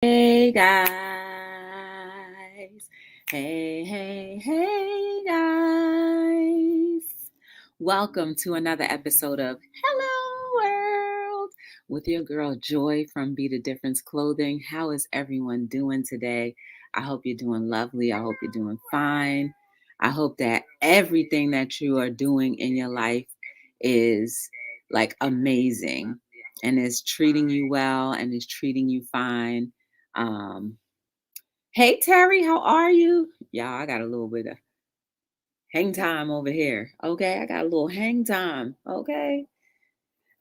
Hey guys. Hey guys. Welcome to another episode of Hello World with your girl Joy from Be the Difference Clothing. How is everyone doing today? I hope you're doing lovely. I hope you're doing fine. I hope that everything that you are doing in your life is like amazing and is treating you well and is treating you fine. um, hey Terry, how are you? Y'all, I got a little bit of hang time over here. Okay, I got a little hang time. Okay.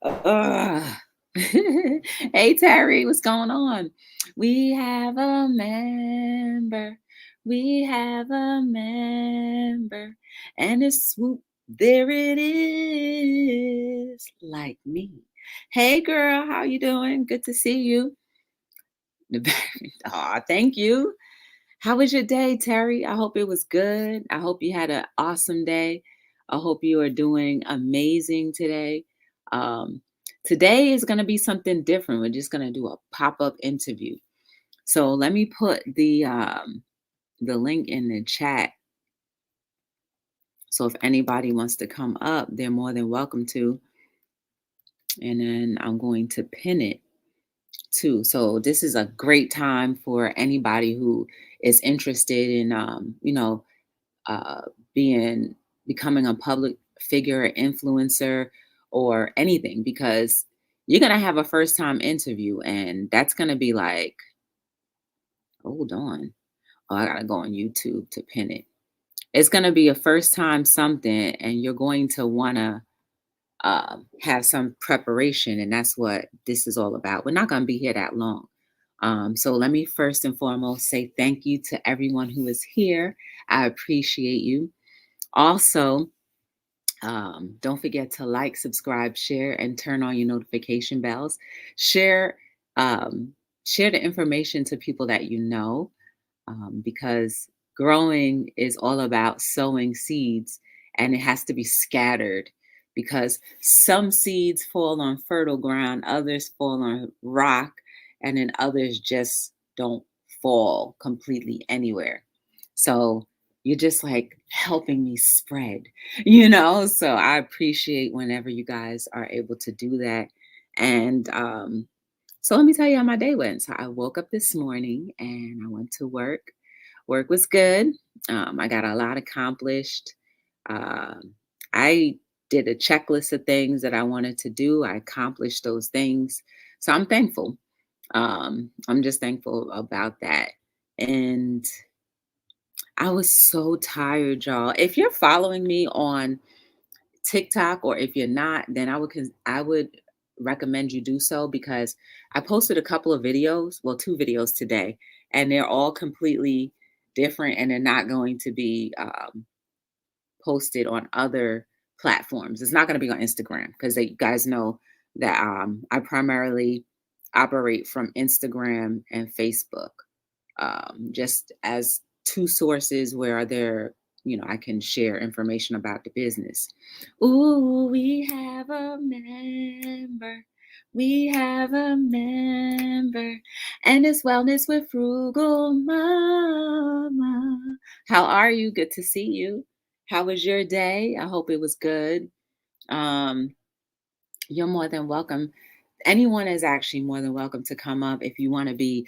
Ugh. Hey Terry, what's going on? We have a member. We have a member. And it's swoop. There it is. Like me. Hey girl, how you doing? Good to see you. Aw, thank you. How was your day, Terry? I hope it was good. I hope you had an awesome day. I hope you are doing amazing today. Um, Today is going to be something different. We're just going to do a pop-up interview. So let me put the link in the chat. So if anybody wants to come up, they're more than welcome to. And then I'm going to pin it too. So this is a great time for anybody who is interested in, uh, being becoming a public figure, influencer, or anything, because you're gonna have a first time interview, and that's gonna be like, hold on, oh, I gotta go on YouTube to pin it. It's gonna be a first time something, and you're going to wanna have some preparation, and that's what this is all about. We're not gonna be here that long. So let me first and foremost say thank you to everyone who is here. I appreciate you. Also, don't forget to like, subscribe, share, and turn on your notification bells. Share, um, share the information to people that you know, because growing is all about sowing seeds, and it has to be scattered, because some seeds fall on fertile ground, others fall on rock, and then others just don't fall completely anywhere. So you're just like helping me spread, So I appreciate whenever you guys are able to do that. And so let me tell you how my day went. So I woke up this morning and I went to work. Work was good. I got a lot accomplished. I did a checklist of things that I wanted to do. I accomplished those things. So I'm thankful. I'm just thankful about that. And I was so tired, y'all. If you're following me on TikTok, or if you're not, then I would recommend you do so, because I posted a couple of videos, well, two videos today, and they're all completely different, and they're not going to be posted on other platforms. It's not going to be on Instagram, because you guys know that I primarily operate from Instagram and Facebook, just as two sources where I can share information about the business. Ooh, we have a member. We have a member. And it's Wellness with Frugal Mama. How are you? Good to see you. How was your day? I hope it was good. Um, you're more than welcome. Anyone is actually more than welcome to come up. If you want to be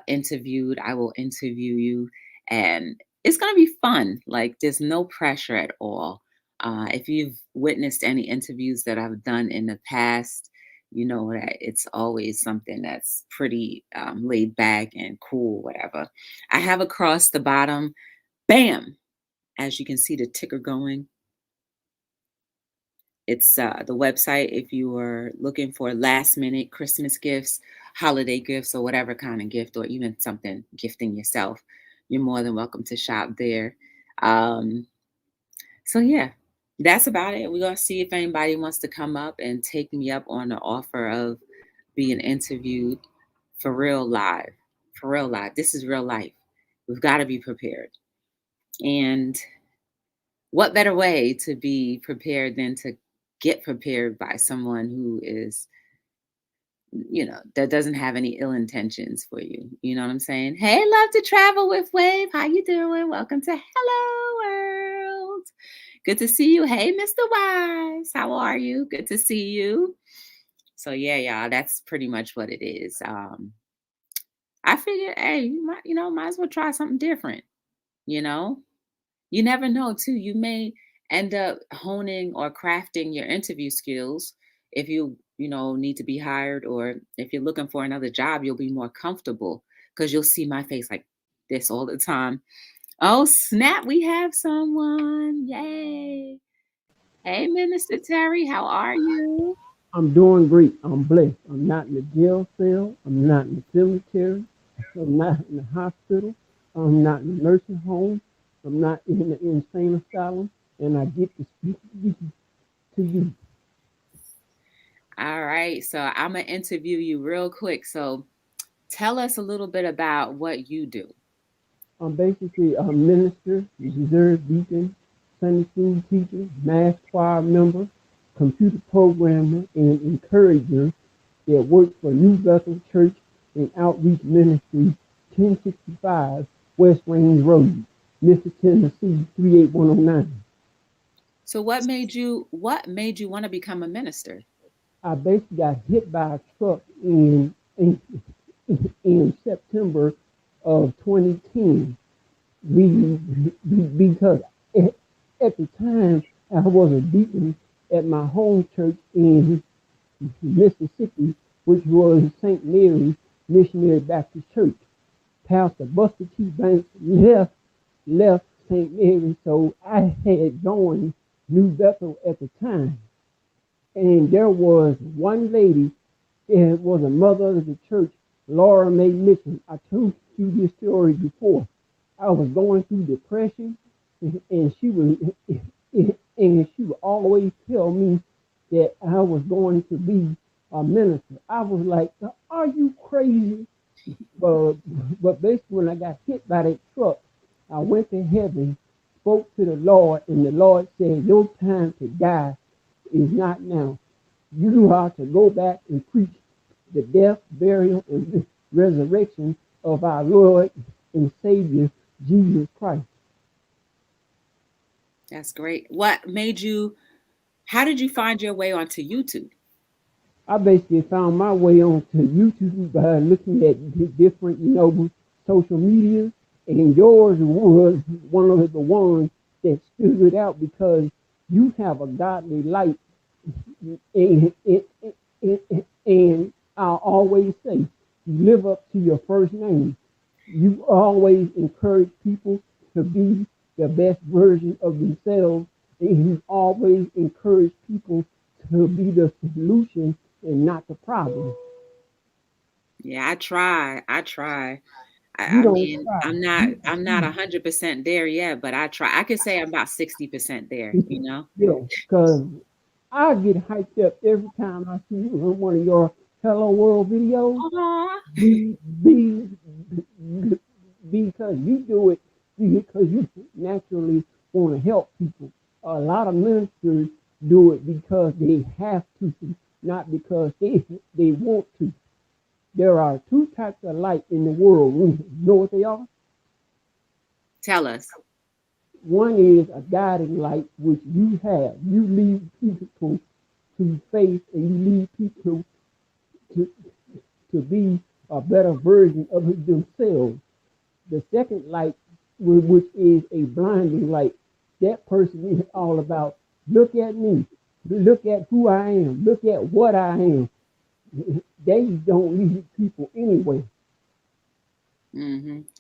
interviewed, I will interview you. And it's going to be fun. Like, there's no pressure at all. If you've witnessed any interviews that I've done in the past, you know that it's always something that's pretty laid back and cool, whatever. I have across the bottom, bam, as you can see the ticker going. It's the website if you are looking for last minute Christmas gifts, holiday gifts, or whatever kind of gift, or even something gifting yourself. You're more than welcome to shop there. Um, so, yeah, that's about it. We're going to see if anybody wants to come up and take me up on the offer of being interviewed for real live. For real live. This is real life. We've got to be prepared. And what better way to be prepared than to get prepared by someone who is that doesn't have any ill intentions for you. You know what I'm saying? Hey, love to travel with Wave. How you doing? Welcome to Hello World. Good to see you. Hey, Mr. Wise. How are you? Good to see you. So yeah, y'all, that's pretty much what it is. I figured, hey, might as well try something different. You know, you never know too. You may end up honing or crafting your interview skills if you need to be hired, or if you're looking for another job, you'll be more comfortable because you'll see my face like this all the time. Oh, snap, we have someone. Yay. Hey, Minister Terry, how are you? I'm doing great. I'm blessed. I'm not in the jail cell. I'm not in the cemetery. I'm not in the hospital. I'm not in the nursing home. I'm not in the insane asylum. And I get to speak to you. All right, so I'm going to interview you real quick. So tell us a little bit about what you do. I'm basically a minister, reserve deacon, Sunday school teacher, mass choir member, computer programmer, and encourager that works for New Bethel Church and Outreach Ministry, 1065 West Range Road, Memphis, Tennessee, 38109. So what made you want to become a minister? I basically got hit by a truck in September of 2010. Because at the time I was a deacon at my home church in Mississippi, which was St. Mary's Missionary Baptist Church. Pastor Buster T. Banks left St. Mary's, so I had joined New Bethel at the time. And there was one lady, it was a mother of the church, Laura Mae Mitchell. I told you this story before. I was going through depression, and she would always tell me that I was going to be a minister. I was like, "Are you crazy?" But but basically, when I got hit by that truck, I went to heaven, spoke to the Lord, and the Lord said, "Your time to die is not now. You are to go back and preach the death, burial, and resurrection of our Lord and Savior, Jesus Christ." That's great. How did you find your way onto YouTube? I basically found my way onto YouTube by looking at different, social media, and yours was one of the ones that stood out because you have a godly light, and I'll always say, you live up to your first name. You always encourage people to be the best version of themselves, and you always encourage people to be the solution and not the problem. Yeah, I try. I try. You I don't mean, try. I'm not 100% there yet, but I try. I could say I'm about 60% there, you know? Yeah, because I get hyped up every time I see you in one of your Hello World videos. Aw. Be, be, because you do it because you naturally want to help people. A lot of ministers do it because they have to, not because they want to. There are two types of light in the world. You know what they are? Tell us. One is a guiding light, which you have. You lead people to faith, and you lead people to, to be a better version of themselves. The second light, which is a blinding light, that person is all about, look at me, look at who I am, look at what I am. They don't lead people anyway.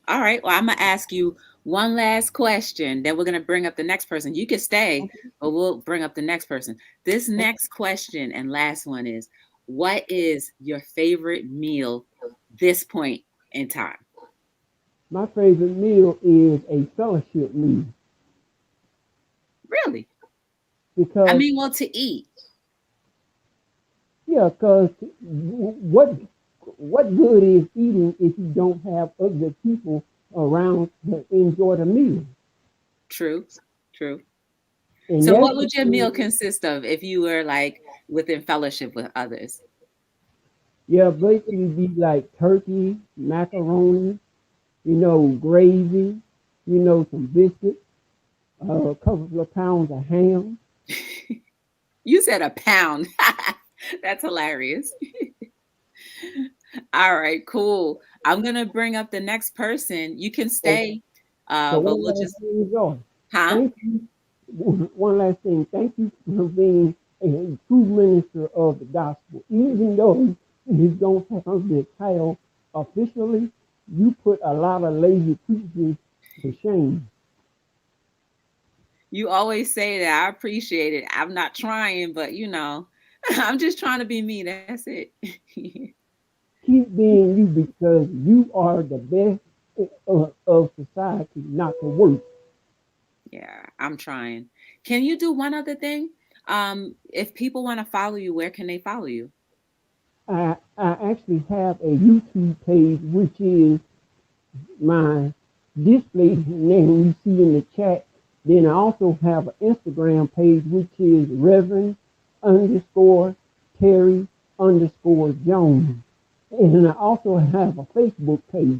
All right. Well, I'm gonna ask you one last question. Then we're gonna bring up the next person. You can stay, but we'll bring up the next person. This next question and last one is, what is your favorite meal this point in time? My favorite meal is a fellowship meal Really? I because, mean, well, to eat. yeah, because what good is eating if you don't have other people around to enjoy the meal? True. True. And So, that's what the would your meal thing. consist of if you were like within fellowship with others? Yeah, basically be like turkey, macaroni, gravy, some biscuits, a couple of pounds of ham. You said a pound. That's hilarious. All right, cool. I'm gonna bring up the next person. You can So, stay, so but one we'll last just, thing, Joy. huh? Thank you. One last thing. Thank you for being a true minister of the gospel. Even though you don't have the title officially, you put a lot of lazy preachers to shame. You always say that. I appreciate it. I'm not trying, but I'm just trying to be me. That's it. Keep being you because you are the best of society, not the worst. Yeah, I'm trying. Can you do one other thing? If people want to follow you, where can they follow you? I actually have a YouTube page, which is my display name you see in the chat. Then I also have an Instagram page, which is Reverend underscore Terry underscore Jones. And I also have a Facebook page.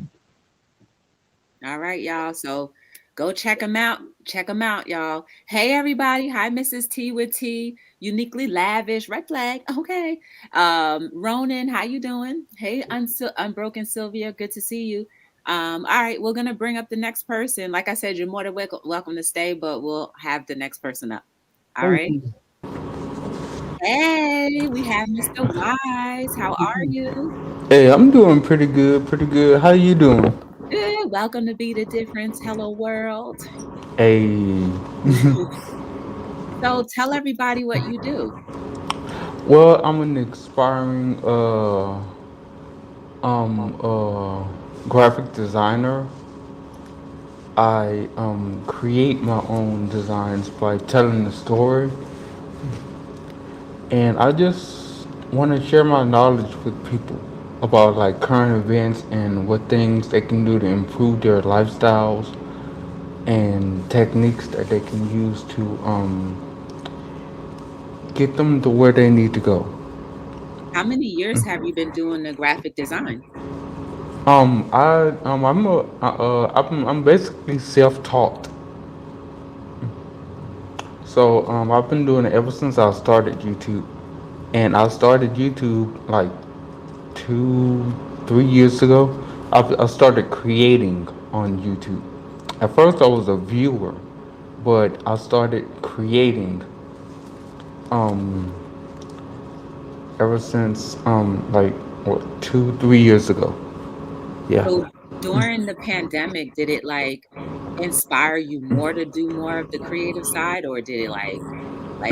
All right, y'all. So go check them out. Check them out, y'all. Hey, everybody. Hi, Mrs. T with T. Uniquely lavish. Red flag. Okay. Ronan, how you doing? Hey, Unbroken Sylvia. Good to see you. All right, we're gonna bring up the next person. Like I said, you're more than welcome to stay, but we'll have the next person up. All Thank right. you. Hey, we have Mr. Wise. How are you? Hey, I'm doing pretty good, pretty good. How you doing? Good. Welcome to Be the Difference. Hello, world. Hey. So tell everybody what you do. Well, I'm an aspiring graphic designer. I create my own designs by telling the story, and I just want to share my knowledge with people about like current events and what things they can do to improve their lifestyles and techniques that they can use to get them to where they need to go. How many years have you been doing the graphic design? I'm basically self-taught. So I've been doing it ever since I started YouTube, and I started YouTube like 3 years ago. I started creating on YouTube. At first, I was a viewer, but I started creating um ever since like what 2 3 years ago. Yeah. So during the pandemic, did it like inspire you more to do more of the creative side, or did it like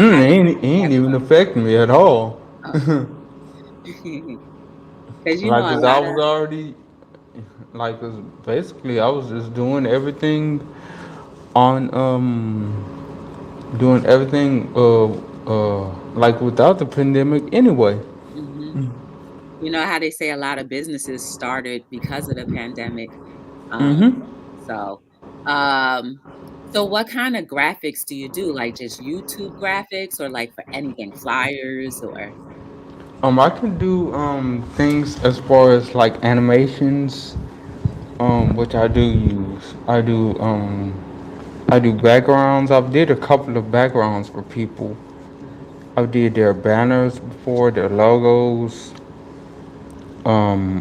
how did It ain't that even affect me at all. go? Because Like, a cause I lot was of already like, cause basically I was just doing everything on doing everything like without the pandemic anyway. mhm. How they say a lot of businesses started because of the pandemic. Um, Mm-hmm. so, um, so what kind of graphics do you do? Like just YouTube graphics or like for anything, flyers or I can do things as far as like animations, which I do use. I do backgrounds. I've did a couple of backgrounds for people. Mhm, I did their banners before, their logos.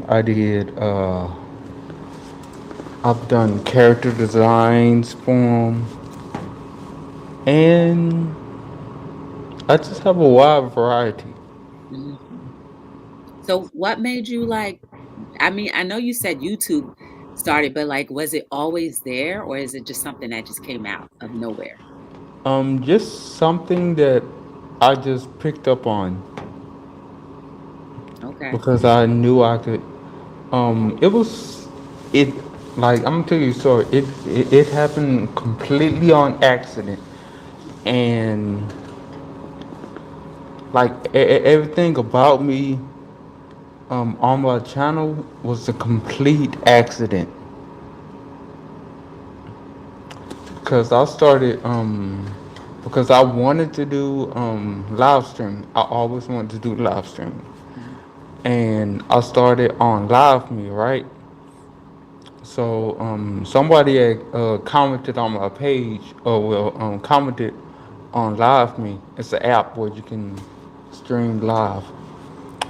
I did. I've done character designs for 'em, and I just have a wide variety. mhm. So what made you like, I mean, I know you said YouTube started, but like was it always there or is it just something that just came out of nowhere? Just something that I just picked up on Okay. because I knew I could. It was it like I'm gonna tell you a story. It happened completely on accident, and like everything about me on my channel was a complete accident because I started because I wanted to do live stream. I always wanted to do live stream, Mhm. and I started on Live Me, right? So somebody had commented on my page, or commented on Live Me. It's an app where you can stream live.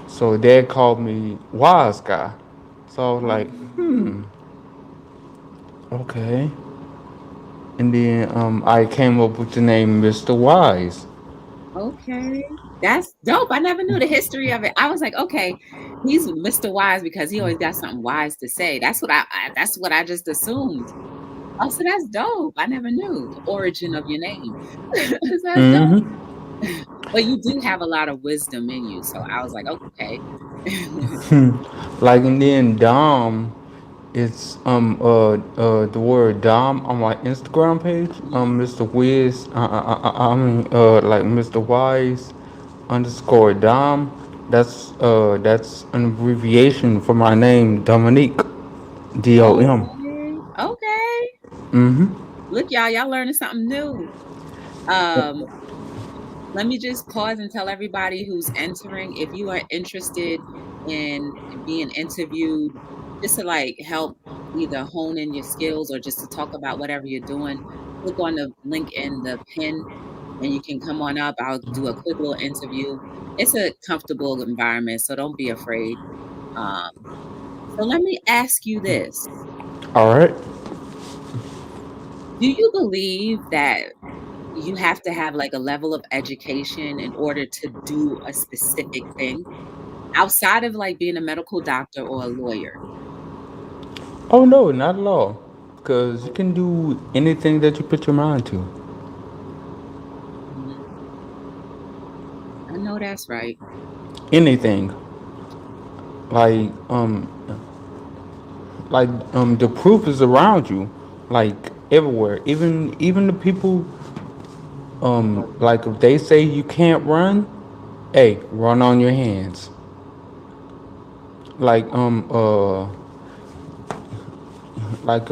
So Dad called me Wise Guy. So I was like, okay. And then I came up with the name Mr. Wise. Okay. That's dope. I never knew the history of it. I was like, okay, he's Mr. Wise because he always got something wise to say. That's what I just assumed. Oh, so that's dope. I never knew the origin of your name. So that's dope. Mm-hmm. But you do have a lot of wisdom in you. So I was like, okay. Like, and then Dom, it's the word Dom on my Instagram page. Mr. Wiz. I mean like Mr. Wise underscore Dom. That's an abbreviation for my name, Dominique. DOM. Okay. Okay. Mm-hmm. Look, y'all learning something new. Let me just pause and tell everybody who's entering, if you are interested in being interviewed, just to like help either hone in your skills or just to talk about whatever you're doing, click on the link in the pin and you can come on up. I'll do a quick little interview. It's a comfortable environment, so don't be afraid. Um, so let me ask you this. All right. Do you believe that you have to have like a level of education in order to do a specific thing outside of like being a medical doctor or a lawyer? Oh no, not at all. Because you can do anything that you put your mind to. Mhm. I know that's right. Anything. Like the proof is around you, like everywhere. Even the people, like if they say you can't run, hey, run on your hands. Like like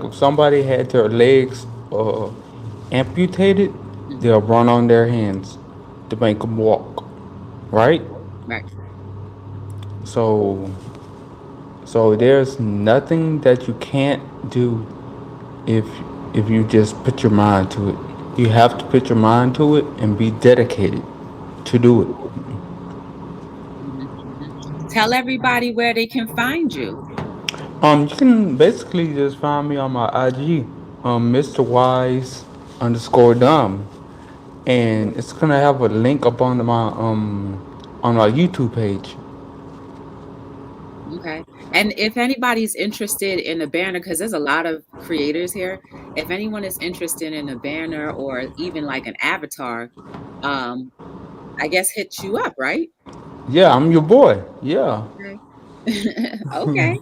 if somebody had their legs amputated, Mhm. they'll run on their hands to make them walk, right? Right. So there's nothing that you can't do if you just put your mind to it. You have to put your mind to it and be dedicated to do it. Mhm. Mhm. Tell everybody where they can find you. You can basically just find me on my IG, Mr. Wise underscore Dom, and it's gonna have a link up on my YouTube page. Okay. And if anybody's interested in a banner, because there's a lot of creators here, if anyone is interested in a banner or even like an avatar, um, I guess hit you up, right? Yeah, I'm your boy. Yeah. Okay. Okay.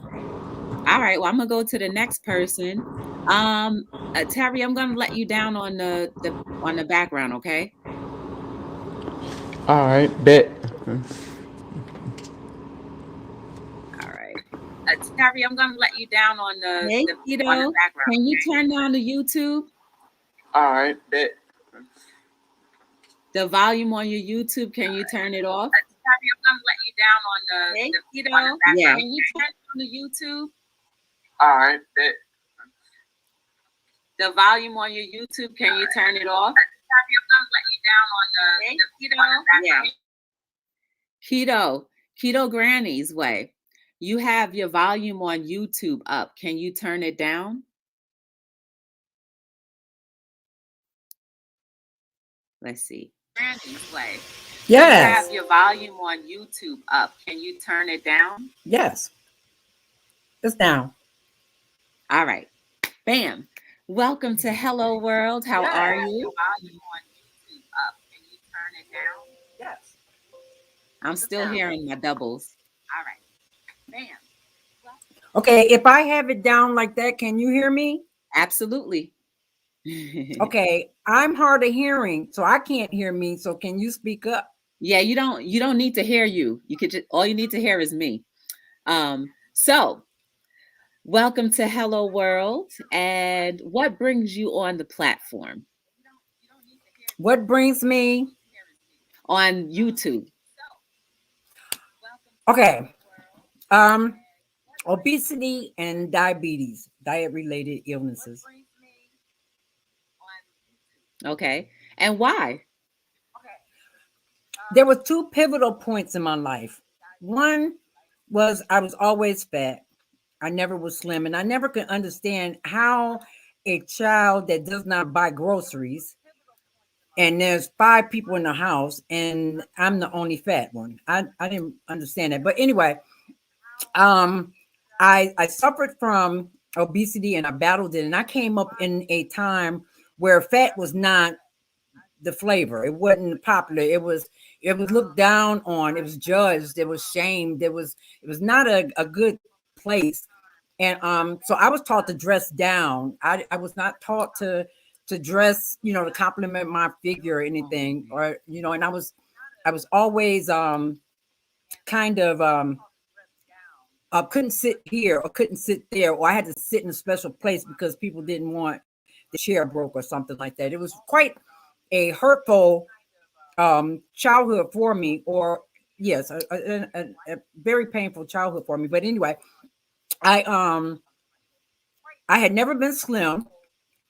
All right. Well, I'm gonna go to the next person. Um, Terry, I'm gonna let you down on the background, okay? All right, bet. All right. Terry, I'm gonna let you down on Hey, the on the Keto. background. Can you turn down the YouTube? All right, bet. The volume on your YouTube, can you turn it off? Tabby, I'm gonna let you down on Hey, the on the Keto. background. Yeah. Yeah. Can you turn on the YouTube? All right, bet. The volume on your YouTube, can you turn it off? Tabby, I'm gonna let you down on Hey, the Keto. on the background. Yeah. Keto Granny's way. You have your volume on YouTube up. Can you turn it down? Let's see. Granny's way. You Yes. have your volume on YouTube up. Can you turn it down? Yes. It's down. All right. Bam. Welcome to Hello World. How are you? Your volume on YouTube up. Can you turn it down? Yes. I'm still hearing my doubles. All right. Bam. Okay, if I have it down like that, can you hear me? Absolutely. Okay, I'm hard of hearing, so I can't hear me. So can you speak up? Yeah, you don't need to hear you. You could just all you need to hear is me. So welcome to Hello World. And what brings you on the platform? What brings me? On YouTube. Okay. Obesity and diabetes, diet-related illnesses. Okay. And why? There were two pivotal points in my life. One was I was always fat. I never was slim, and I never could understand how a child that does not buy groceries and there's five people in the house and I'm the only fat one. I didn't understand that. But anyway, um I suffered from obesity and I battled it, and I came up in a time where fat was not the flavor. It wasn't popular. It was looked down on. It was judged. It was shamed. It was not a good place. And so I was taught to dress down. I was not taught to dress, to compliment my figure or anything, or and I was always kind of couldn't sit here or couldn't sit there, or I had to sit in a special place because people didn't want the chair broke or something like that. It was quite a hurtful childhood for me, or yes, a very painful childhood for me. But anyway, I um I had never been slim,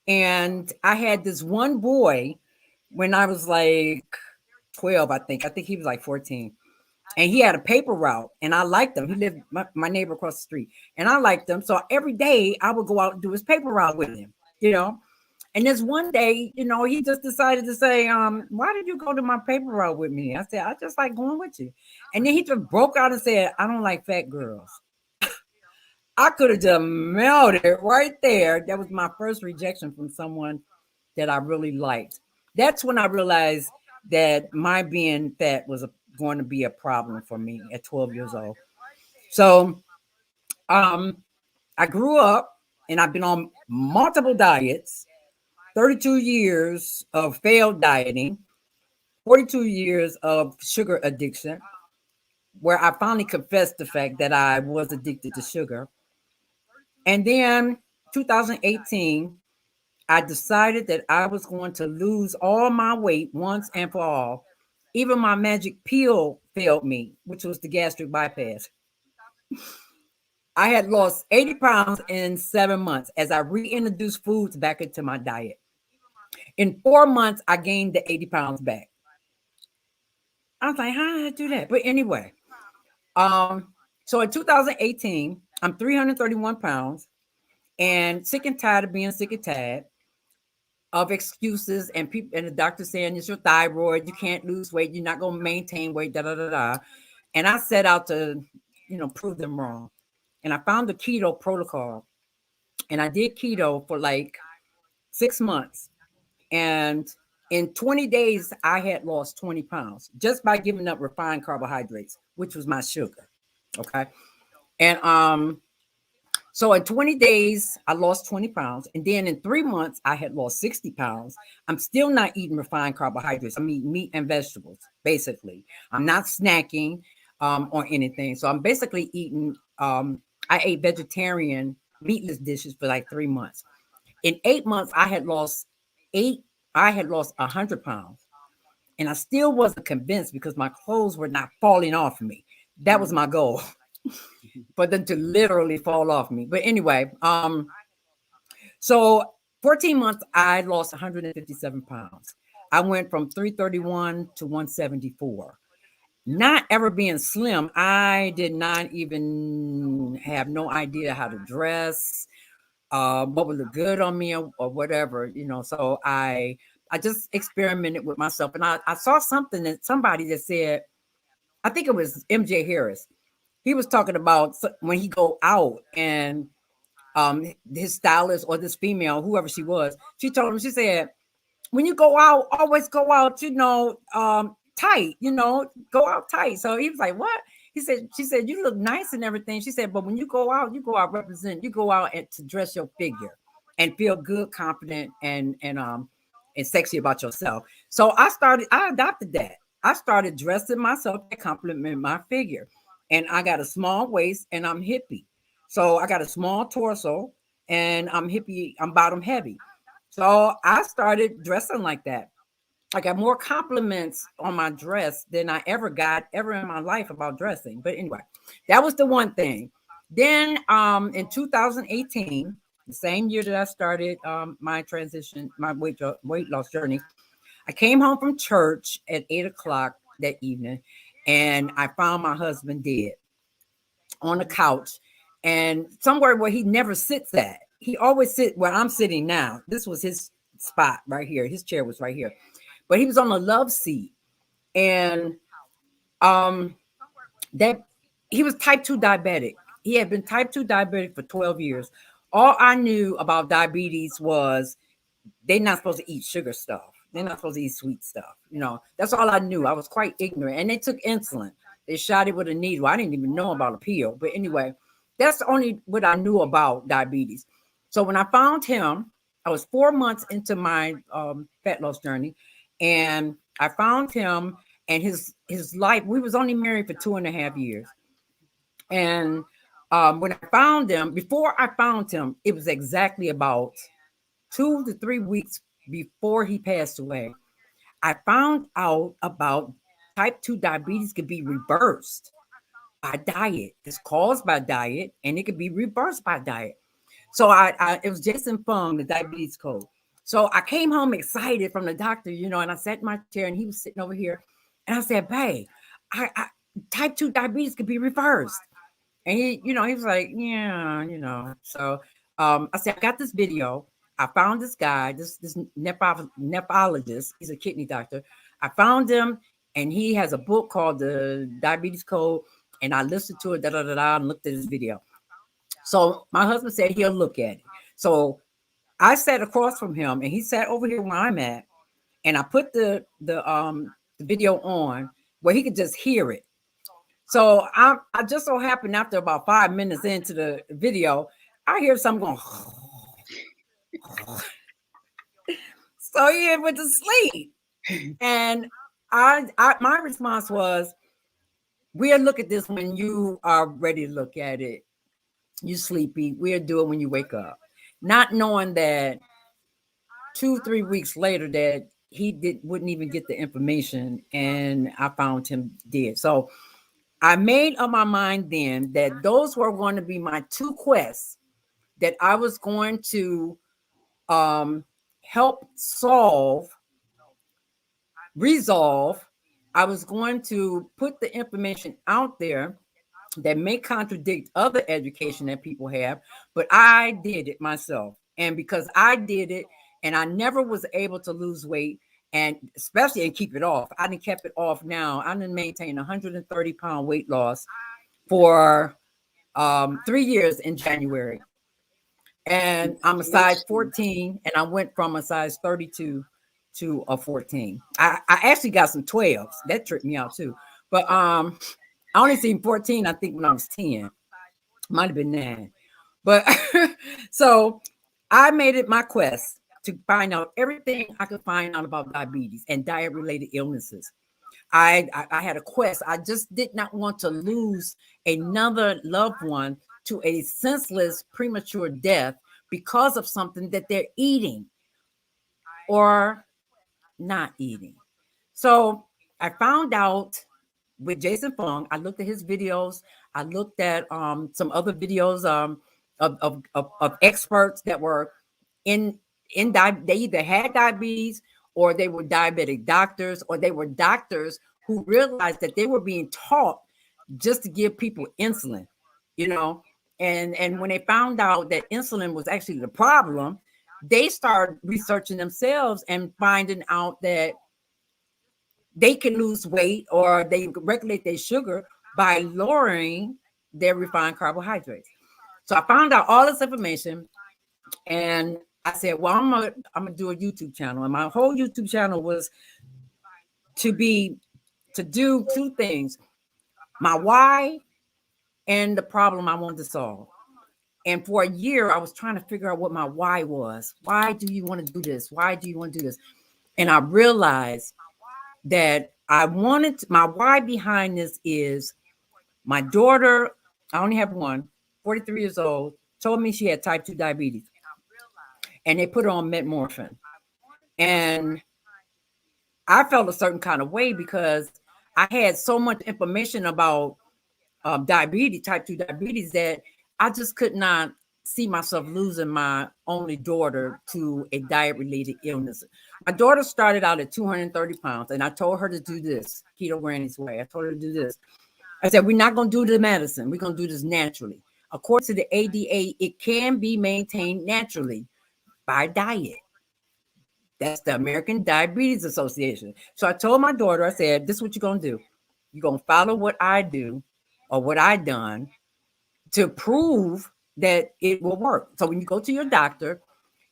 and I had this one boy when I was like 12, I think. I think he was like 14. And he had a paper route, and I liked him. He lived my neighbor across the street, and I liked him. So every day I would go out and do his paper route with him, you know. And this one day, he just decided to say, why did you go to my paper route with me? I said, I just like going with you. And then he just broke out and said, I don't like fat girls. I could have just melted right there. That was my first rejection from someone that I really liked. That's when I realized that my being fat was going to be a problem for me at 12 years old. So um, I grew up and I've been on multiple diets, 32 years of failed dieting, 42 years of sugar addiction, where I finally confessed the fact that I was addicted to sugar. And then 2018, I decided that I was going to lose all my weight once and for all. Even my magic pill failed me, which was the gastric bypass. I had lost 80 pounds in 7 months as I reintroduced foods back into my diet. In 4 months, I gained the 80 pounds back. I was like, how did I do that? But anyway, so in 2018, I'm 331 pounds and sick and tired of being sick and tired of excuses and people and the doctor saying it's your thyroid, you can't lose weight, you're not going to maintain weight, da da da da. And I set out to, prove them wrong. And I found the keto protocol, and I did keto for like 6 months. And in 20 days, I had lost 20 pounds just by giving up refined carbohydrates, which was my sugar. Okay. And so in 20 days, I lost 20 pounds. And then in 3 months, I had lost 60 pounds. I'm still not eating refined carbohydrates. I'm eating meat and vegetables, basically. I'm not snacking or anything. So I'm basically eating, I ate vegetarian meatless dishes for like 3 months. In 8 months, I had lost 100 pounds. And I still wasn't convinced because my clothes were not falling off me. That was my goal. For them to literally fall off me. But anyway, so 14 months, I lost 157 pounds. I went from 331 to 174. Not ever being slim, I did not even have no idea how to dress, what would look good on me or whatever. So I just experimented with myself, and I saw somebody that said, I think it was MJ Harris. He was talking about when he go out and his stylist or this female, whoever she was, she told him, she said, when you go out, always go out, tight, go out tight. So he was like, what? She said, you look nice and everything. She said, but when you go out represent, you go out to dress your figure and feel good, confident, and sexy about yourself. So I adopted that. I started dressing myself to compliment my figure. And I got a small waist and I'm hippie. So I got a small torso and I'm hippie, I'm bottom heavy. So I started dressing like that. I got more compliments on my dress than I ever got ever in my life about dressing. But anyway, that was the one thing. Then in 2018, the same year that I started my transition, my weight loss journey, I came home from church at 8 o'clock that evening, and I found my husband dead on the couch, and somewhere where he never sits at. He always sit where I'm sitting now. This was his spot right here. His chair was right here, but he was on the love seat, and that he was type 2 diabetic. He had been type 2 diabetic for 12 years. All I knew about diabetes was they're not supposed to eat sugar stuff. They're not supposed to eat sweet stuff. You know, that's all I knew. I was quite ignorant. And they took insulin. They shot it with a needle. I didn't even know about a pill. But anyway, that's only what I knew about diabetes. So when I found him, I was 4 months into my fat loss journey, and I found him and his life. We was only married for 2.5 years. And when I found him, before I found him, it was exactly about 2 to 3 weeks before he passed away. I found out about type 2 diabetes could be reversed by diet. It's caused by diet, and it could be reversed by diet. So it was Jason Fung, the diabetes code. So I came home excited from the doctor, you know, and I sat in my chair, and he was sitting over here, and I said, "Babe, I type 2 diabetes could be reversed." And he, you know, he was like, "Yeah, you know." So I said, "I got this video. I found this guy, this nephrologist. He's a kidney doctor. I found him, and he has a book called the Diabetes Code. And I listened to it, and looked at his video. So my husband said he'll look at it. So I sat across from him, and he sat over here where I'm at, and I put the video on where he could just hear it. So I just so happened after about 5 minutes into the video, I hear something going. So he went to sleep, and my response was, "We'll look at this when you are ready to look at it. You sleepy. We'll do it when you wake up," not knowing that 2-3 weeks later that he wouldn't even get the information, and I found him dead. So I made up my mind then that those were going to be my two quests that I was going to help resolve. I was going to put the information out there that may contradict other education that people have, but I did it myself. And because I did it, and I never was able to lose weight, and especially and keep it off. I done kept it off now. I done maintained 130-pound weight loss for 3 years in January. And I'm a size 14, and I went from a size 32 to a 14. I actually got some 12s. That tripped me out too. But I only seen 14, I think, when I was 10. Might have been 9. But so I made it my quest to find out everything I could find out about diabetes and diet-related illnesses. I had a quest. I just did not want to lose another loved one to a senseless premature death because of something that they're eating or not eating. So I found out with Jason Fung. I looked at his videos. I looked at some other videos of experts that were in they either had diabetes, or they were diabetic doctors, or they were doctors who realized that they were being taught just to give people insulin, you know. And when they found out that insulin was actually the problem, they started researching themselves and finding out that they can lose weight or they regulate their sugar by lowering their refined carbohydrates. So I found out all this information, and I said, well, I'm gonna do a YouTube channel. And my whole YouTube channel was to do two things: my why and the problem I wanted to solve. And for a year, I was trying to figure out what my why was. Why do you want to do this? Why do you want to do this? And I realized that my why behind this is my daughter, I only have one, 43 years old, told me she had type 2 diabetes. And they put her on metmorphin. And I felt a certain kind of way because I had so much information about diabetes, type 2 diabetes, that I just could not see myself losing my only daughter to a diet related illness. My daughter started out at 230 pounds, and I told her to do this Keto Granny's way. I told her to do this. I said, we're not going to do the medicine. We're going to do this naturally. According to the ADA, it can be maintained naturally by diet. That's the American Diabetes Association. So I told my daughter, I said, this is what you're going to do. You're going to follow what I do or what I done to prove that it will work. So when you go to your doctor,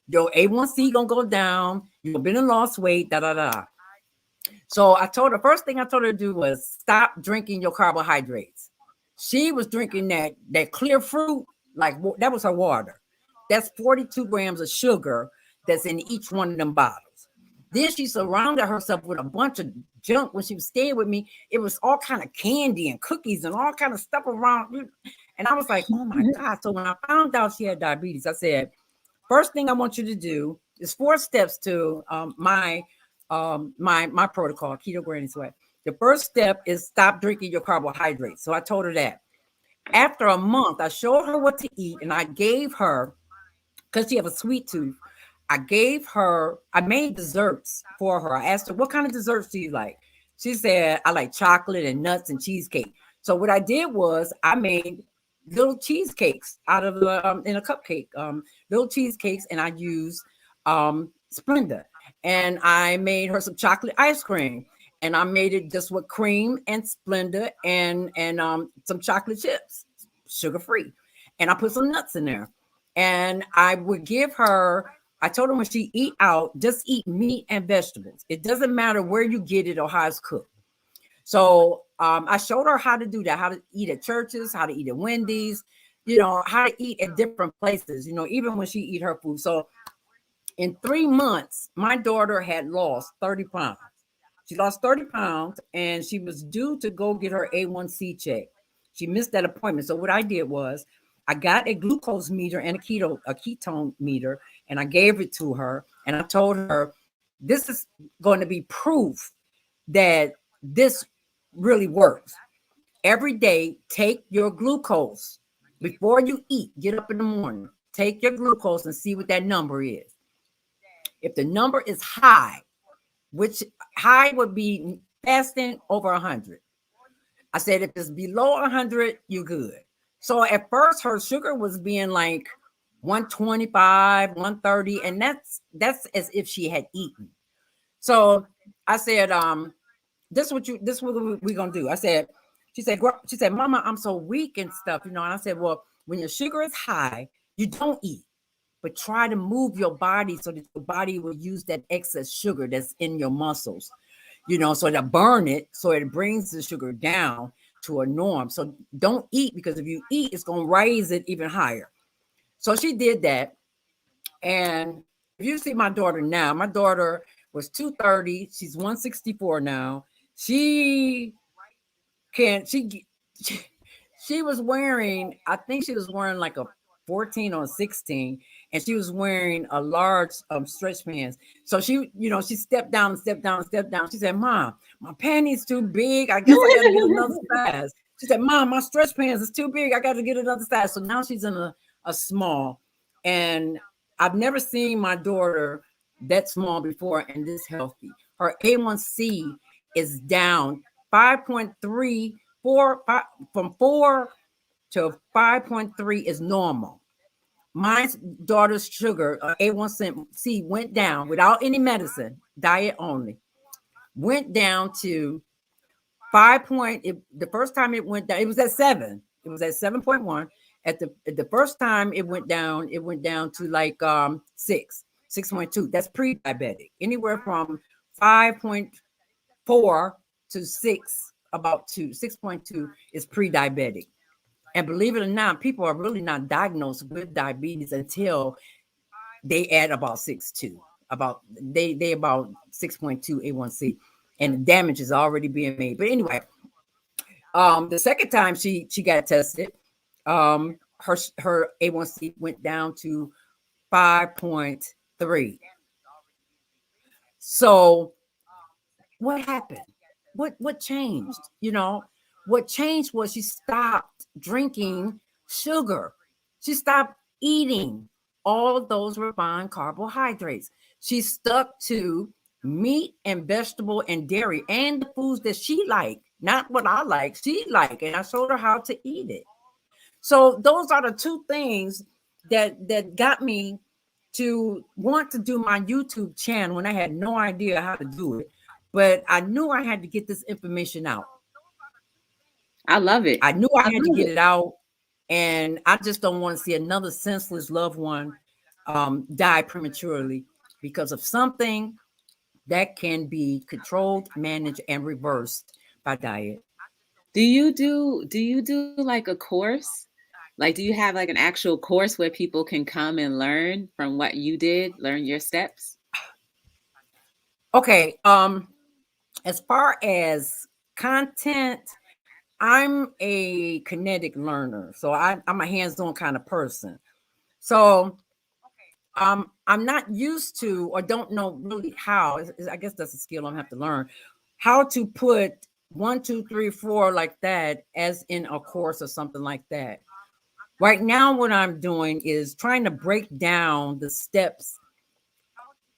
your A1C going to go down. You've been and lost weight, da, da, da. So I told her, first thing I told her to do was stop drinking your carbohydrates. She was drinking that clear fruit, like that was her water. That's 42 grams of sugar that's in each one of them bottles. Then she surrounded herself with a bunch of junk when she was staying with me. It was all kind of candy and cookies and all kind of stuff around. And I was like, oh my God. So when I found out she had diabetes, I said, first thing I want you to do is 4 steps to my protocol, Keto Granny's way. The first step is stop drinking your carbohydrates. So I told her that. After a month, I showed her what to eat, and I gave her, because she has a sweet tooth, I made desserts for her. I asked her, what kind of desserts do you like? She said, I like chocolate and nuts and cheesecake. So what I did was I made little cheesecakes out of in a cupcake, little cheesecakes, and I used Splenda. And I made her some chocolate ice cream, and I made it just with cream and Splenda and some chocolate chips, sugar free. And I put some nuts in there. And I would give her, I told her when she eat out, just eat meat and vegetables. It doesn't matter where you get it or how it's cooked. So I showed her how to do that, how to eat at churches, how to eat at Wendy's, how to eat at different places, even when she eat her food. So in 3 months, my daughter had lost 30 pounds. She lost 30 pounds, and she was due to go get her A1C check. She missed that appointment. So what I did was I got a glucose meter and a ketone meter, and I gave it to her. And I told her, this is going to be proof that this really works. Every day, take your glucose before you eat. Get up in the morning, take your glucose and see what that number is. If the number is high, which high would be fasting over 100. I said, if it's below 100, you're good. So at first her sugar was being like 125, 130, and that's as if she had eaten. So I said, this is what we're gonna do. She said, Mama, I'm so weak and stuff, And I said, well, when your sugar is high, you don't eat, but try to move your body so that your body will use that excess sugar that's in your muscles, so to burn it, so it brings the sugar down to a norm. So don't eat, because if you eat, it's going to raise it even higher. So she did that. And if you see my daughter now, my daughter was 230. She's 164 now. She was wearing, I think she was wearing like a 14 or 16, and she was wearing a large stretch pants. So she stepped down. She said, Mom, my panties too big. I guess I got to get another size. She said, Mom, my stretch pants is too big. I got to get another size. So now she's in a small, and I've never seen my daughter that small before and this healthy. Her A1C is down 5.3, from 4 to 5.3 is normal. My daughter's sugar, A1C, went down without any medicine, diet only, went down to 5 point. The first time it went down, it was at 7. It was at 7.1. At the first time it went down to like 6.2. That's pre-diabetic. Anywhere from 5.4 to 6, about 6.2 is pre-diabetic. And believe it or not, people are really not diagnosed with diabetes until they add about 6.2. They about 6.2 A1C, and the damage is already being made. But anyway, the second time she got tested, her A1C went down to 5.3. So what happened? What changed? You know, what changed was she stopped drinking sugar. She stopped eating all those refined carbohydrates. She stuck to meat and vegetable and dairy and the foods that she liked, not what I like. She liked, and I showed her how to eat it. So those are the two things that got me to want to do my YouTube channel when I had no idea how to do it, but I knew I had to get this information out. I love it. I knew I had to get it out, and I just don't want to see another senseless loved one die prematurely because of something that can be controlled, managed, and reversed by diet. Do you do like a course? Like, do you have like an actual course where people can come and learn from what you did, learn your steps? Okay, as far as content, I'm a kinetic learner, so I'm a hands-on kind of person. So I'm not used to or don't know really how. I guess that's a skill I'm gonna have to learn how to put 1, 2, 3, 4 like that as in a course or something like that. Right now, what I'm doing is trying to break down the steps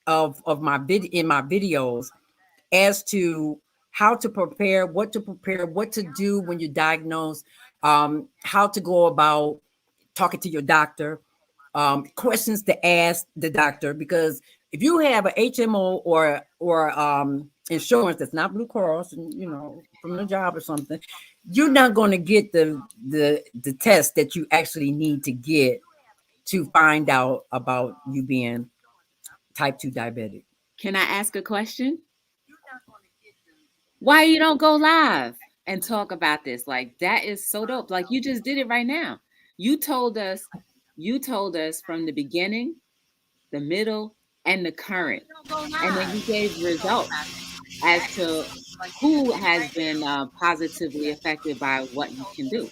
of my in my videos as to how to prepare, what to do when you're diagnosed, how to go about talking to your doctor, questions to ask the doctor. Because if you have an HMO or insurance that's not Blue Cross, and you know from the job or something, you're not going to get the test that you actually need to get to find out about you being type 2 diabetic. Can I ask a question? Why you don't go live and talk about this? Like that is so dope. Like you just did it right now. You told us from the beginning, the middle, and the current. And then you gave results as to who has been positively affected by what you can do.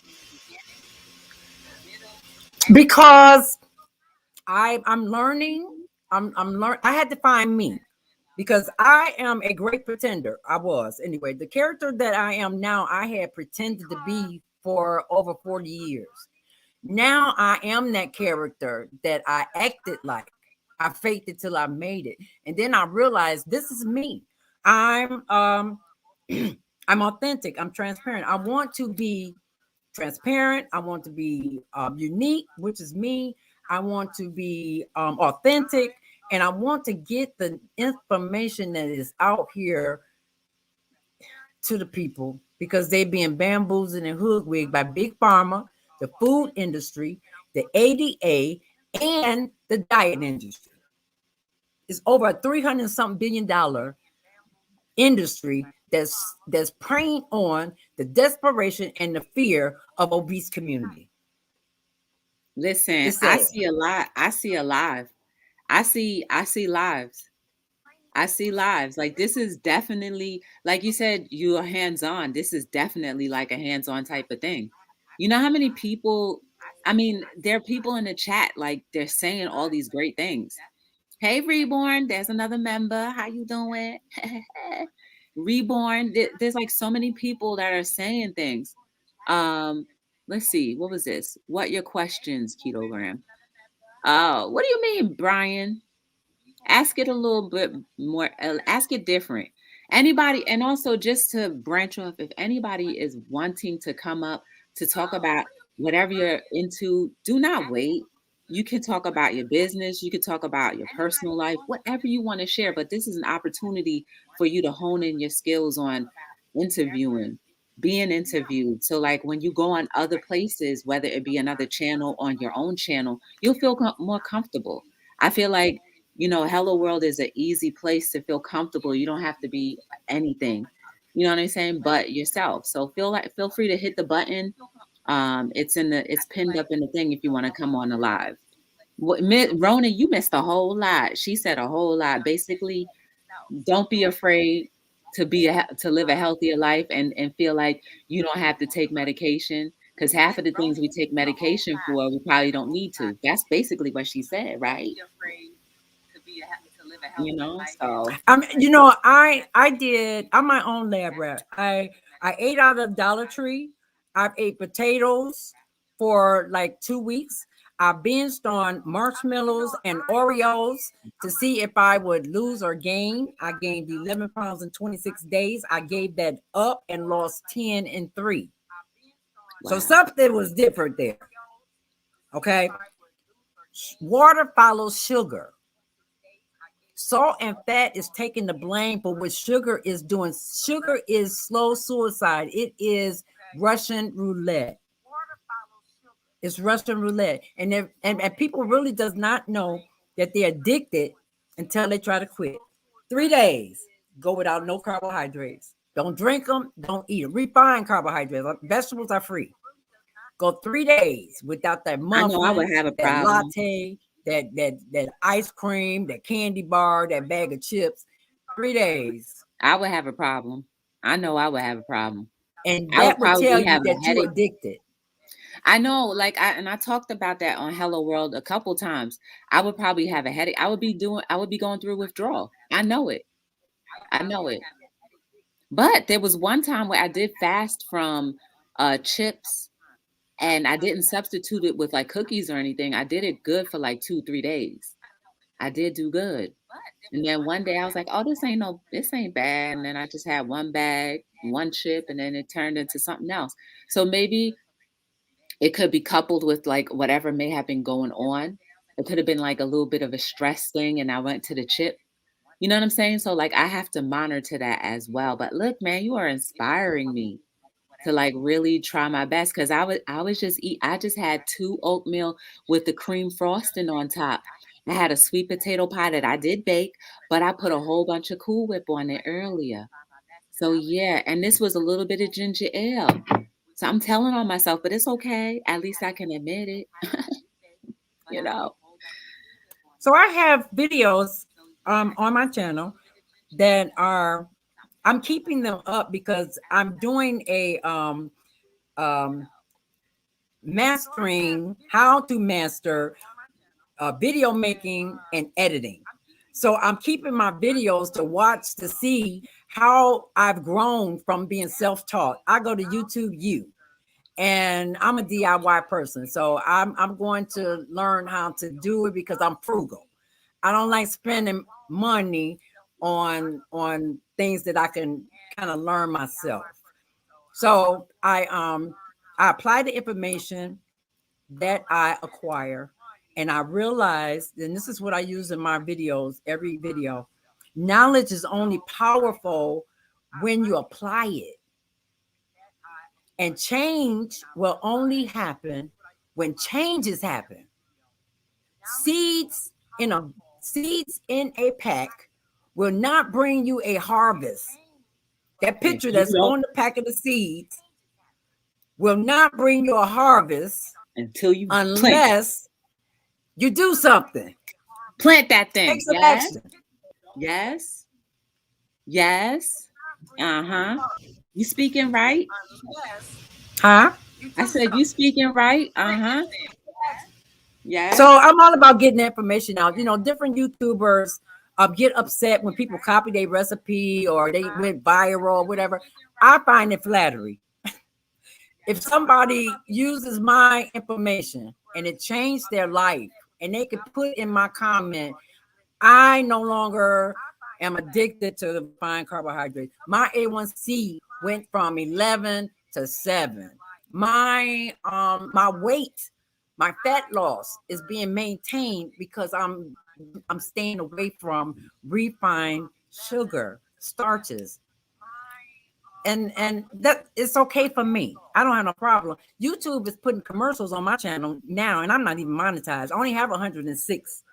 Because I'm learning. I had to find me because I am a great pretender. I was anyway. The character that I am now, I had pretended to be for over 40 years. Now I am that character that I acted like. I faked it till I made it, and then I realized this is me. I'm I'm authentic. I'm transparent. I want to be transparent. I want to be unique, which is me. I want to be authentic, and I want to get the information that is out here to the people because they're being bamboozled and hoodwigged by big pharma, the food industry, the ADA, and the diet industry. It's over a 300 something $billion industry that's preying on the desperation and the fear of obese community. Listen, I see a lot. I see a live. I see lives. I see lives. Like this is definitely, like you said, you are hands-on. This is definitely like a hands-on type of thing. You know how many people, I mean, there are people in the chat, like they're saying all these great things. Hey, Reborn, there's another member. How you doing? Reborn, there's like so many people that are saying things. Let's see, what was this? What your questions, Ketogram? Oh, what do you mean, Brian? Ask it a little bit more, ask it different. Anybody, and also just to branch off, if anybody is wanting to come up to talk about whatever you're into, do not wait. You can talk about your business, you can talk about your personal life, whatever you want to share, but this is an opportunity for you to hone in your skills on interviewing, being interviewed. So like when you go on other places, whether it be another channel on your own channel, you'll feel more comfortable. I feel like, you know, Hello World is an easy place to feel comfortable. You don't have to be anything, you know what I'm saying, but yourself. So feel free to hit the button. It's pinned up in the thing if you want to come on the live. Rona, you missed a whole lot. She said a whole lot. Basically, don't be afraid to live a healthier life and feel like you don't have to take medication, because half of the things we take medication for, we probably don't need to. That's basically what she said, right? you know. So You know, I'm my own lab rat. I ate out of Dollar Tree. I've ate potatoes for like 2 weeks. I binged on marshmallows and Oreos to see if I would lose or gain. I gained 11 pounds in 26 days. I gave that up and lost 10 in 3. So wow. something was different there. Okay. Water follows sugar. Salt and fat is taking the blame for what sugar is doing. Sugar is slow suicide. It is Russian roulette. It's Russian roulette. And people really does not know that they're addicted until they try to quit. 3 days, go without no carbohydrates. Don't drink them, don't eat them. Refined carbohydrates. Vegetables are free. Go 3 days without that I know I muffin, would have a that problem. latte, that ice cream, that candy bar, that bag of chips. 3 days. I would have a problem. I know I would have a problem. And I would that would tell probably you have that a you're headache. addicted. I know, like I talked about that on Hello World a couple times. I would probably have a headache. I would be going through withdrawal. I know it. I know it. But there was one time where I did fast from chips, and I didn't substitute it with like cookies or anything. I did it good for like 2-3 days. I did do good. And then one day I was like, oh, this ain't bad. And then I just had one bag, one chip, and then it turned into something else. So maybe it could be coupled with like whatever may have been going on. It could have been like a little bit of a stress thing, and I went to the chip. You know what I'm saying? So like I have to monitor that as well. But look, man, you are inspiring me to like really try my best, because I just had 2 oatmeal with the cream frosting on top. I had a sweet potato pie that I did bake, but I put a whole bunch of Cool Whip on it earlier. So yeah, and this was a little bit of ginger ale. So I'm telling on myself, but it's okay. At least I can admit it, you know. So I have videos on my channel that are, I'm keeping them up because I'm doing a mastering, how to master video making and editing. So I'm keeping my videos to watch to see how I've grown from being self-taught. I go to YouTube U, and I'm a DIY person. So I'm going to learn how to do it because I'm frugal. I don't like spending money on things that I can kind of learn myself. So I apply the information that I acquire, and I realized, and this is what I use in my videos, every video, knowledge is only powerful when you apply it. And change will only happen when changes happen. Seeds in a pack will not bring you a harvest. That picture that's on the pack of the seeds will not bring you a harvest Until you unless you do something. plant that thing. Take some Yes. action. Yes. Yes. Uh-huh. You speaking right? Huh? I said you speaking right. Uh-huh. Yeah. So I'm all about getting information out. You know, different YouTubers get upset when people copy their recipe or they went viral or whatever. I find it flattery. If somebody uses my information and it changed their life, and they could put in my comment, I no longer am addicted to the refined carbohydrates. My A1C went from 11 to 7. My weight, my fat loss is being maintained because I'm staying away from refined sugar, starches. And that it's okay for me. I don't have no problem. YouTube is putting commercials on my channel now, and I'm not even monetized. I only have 106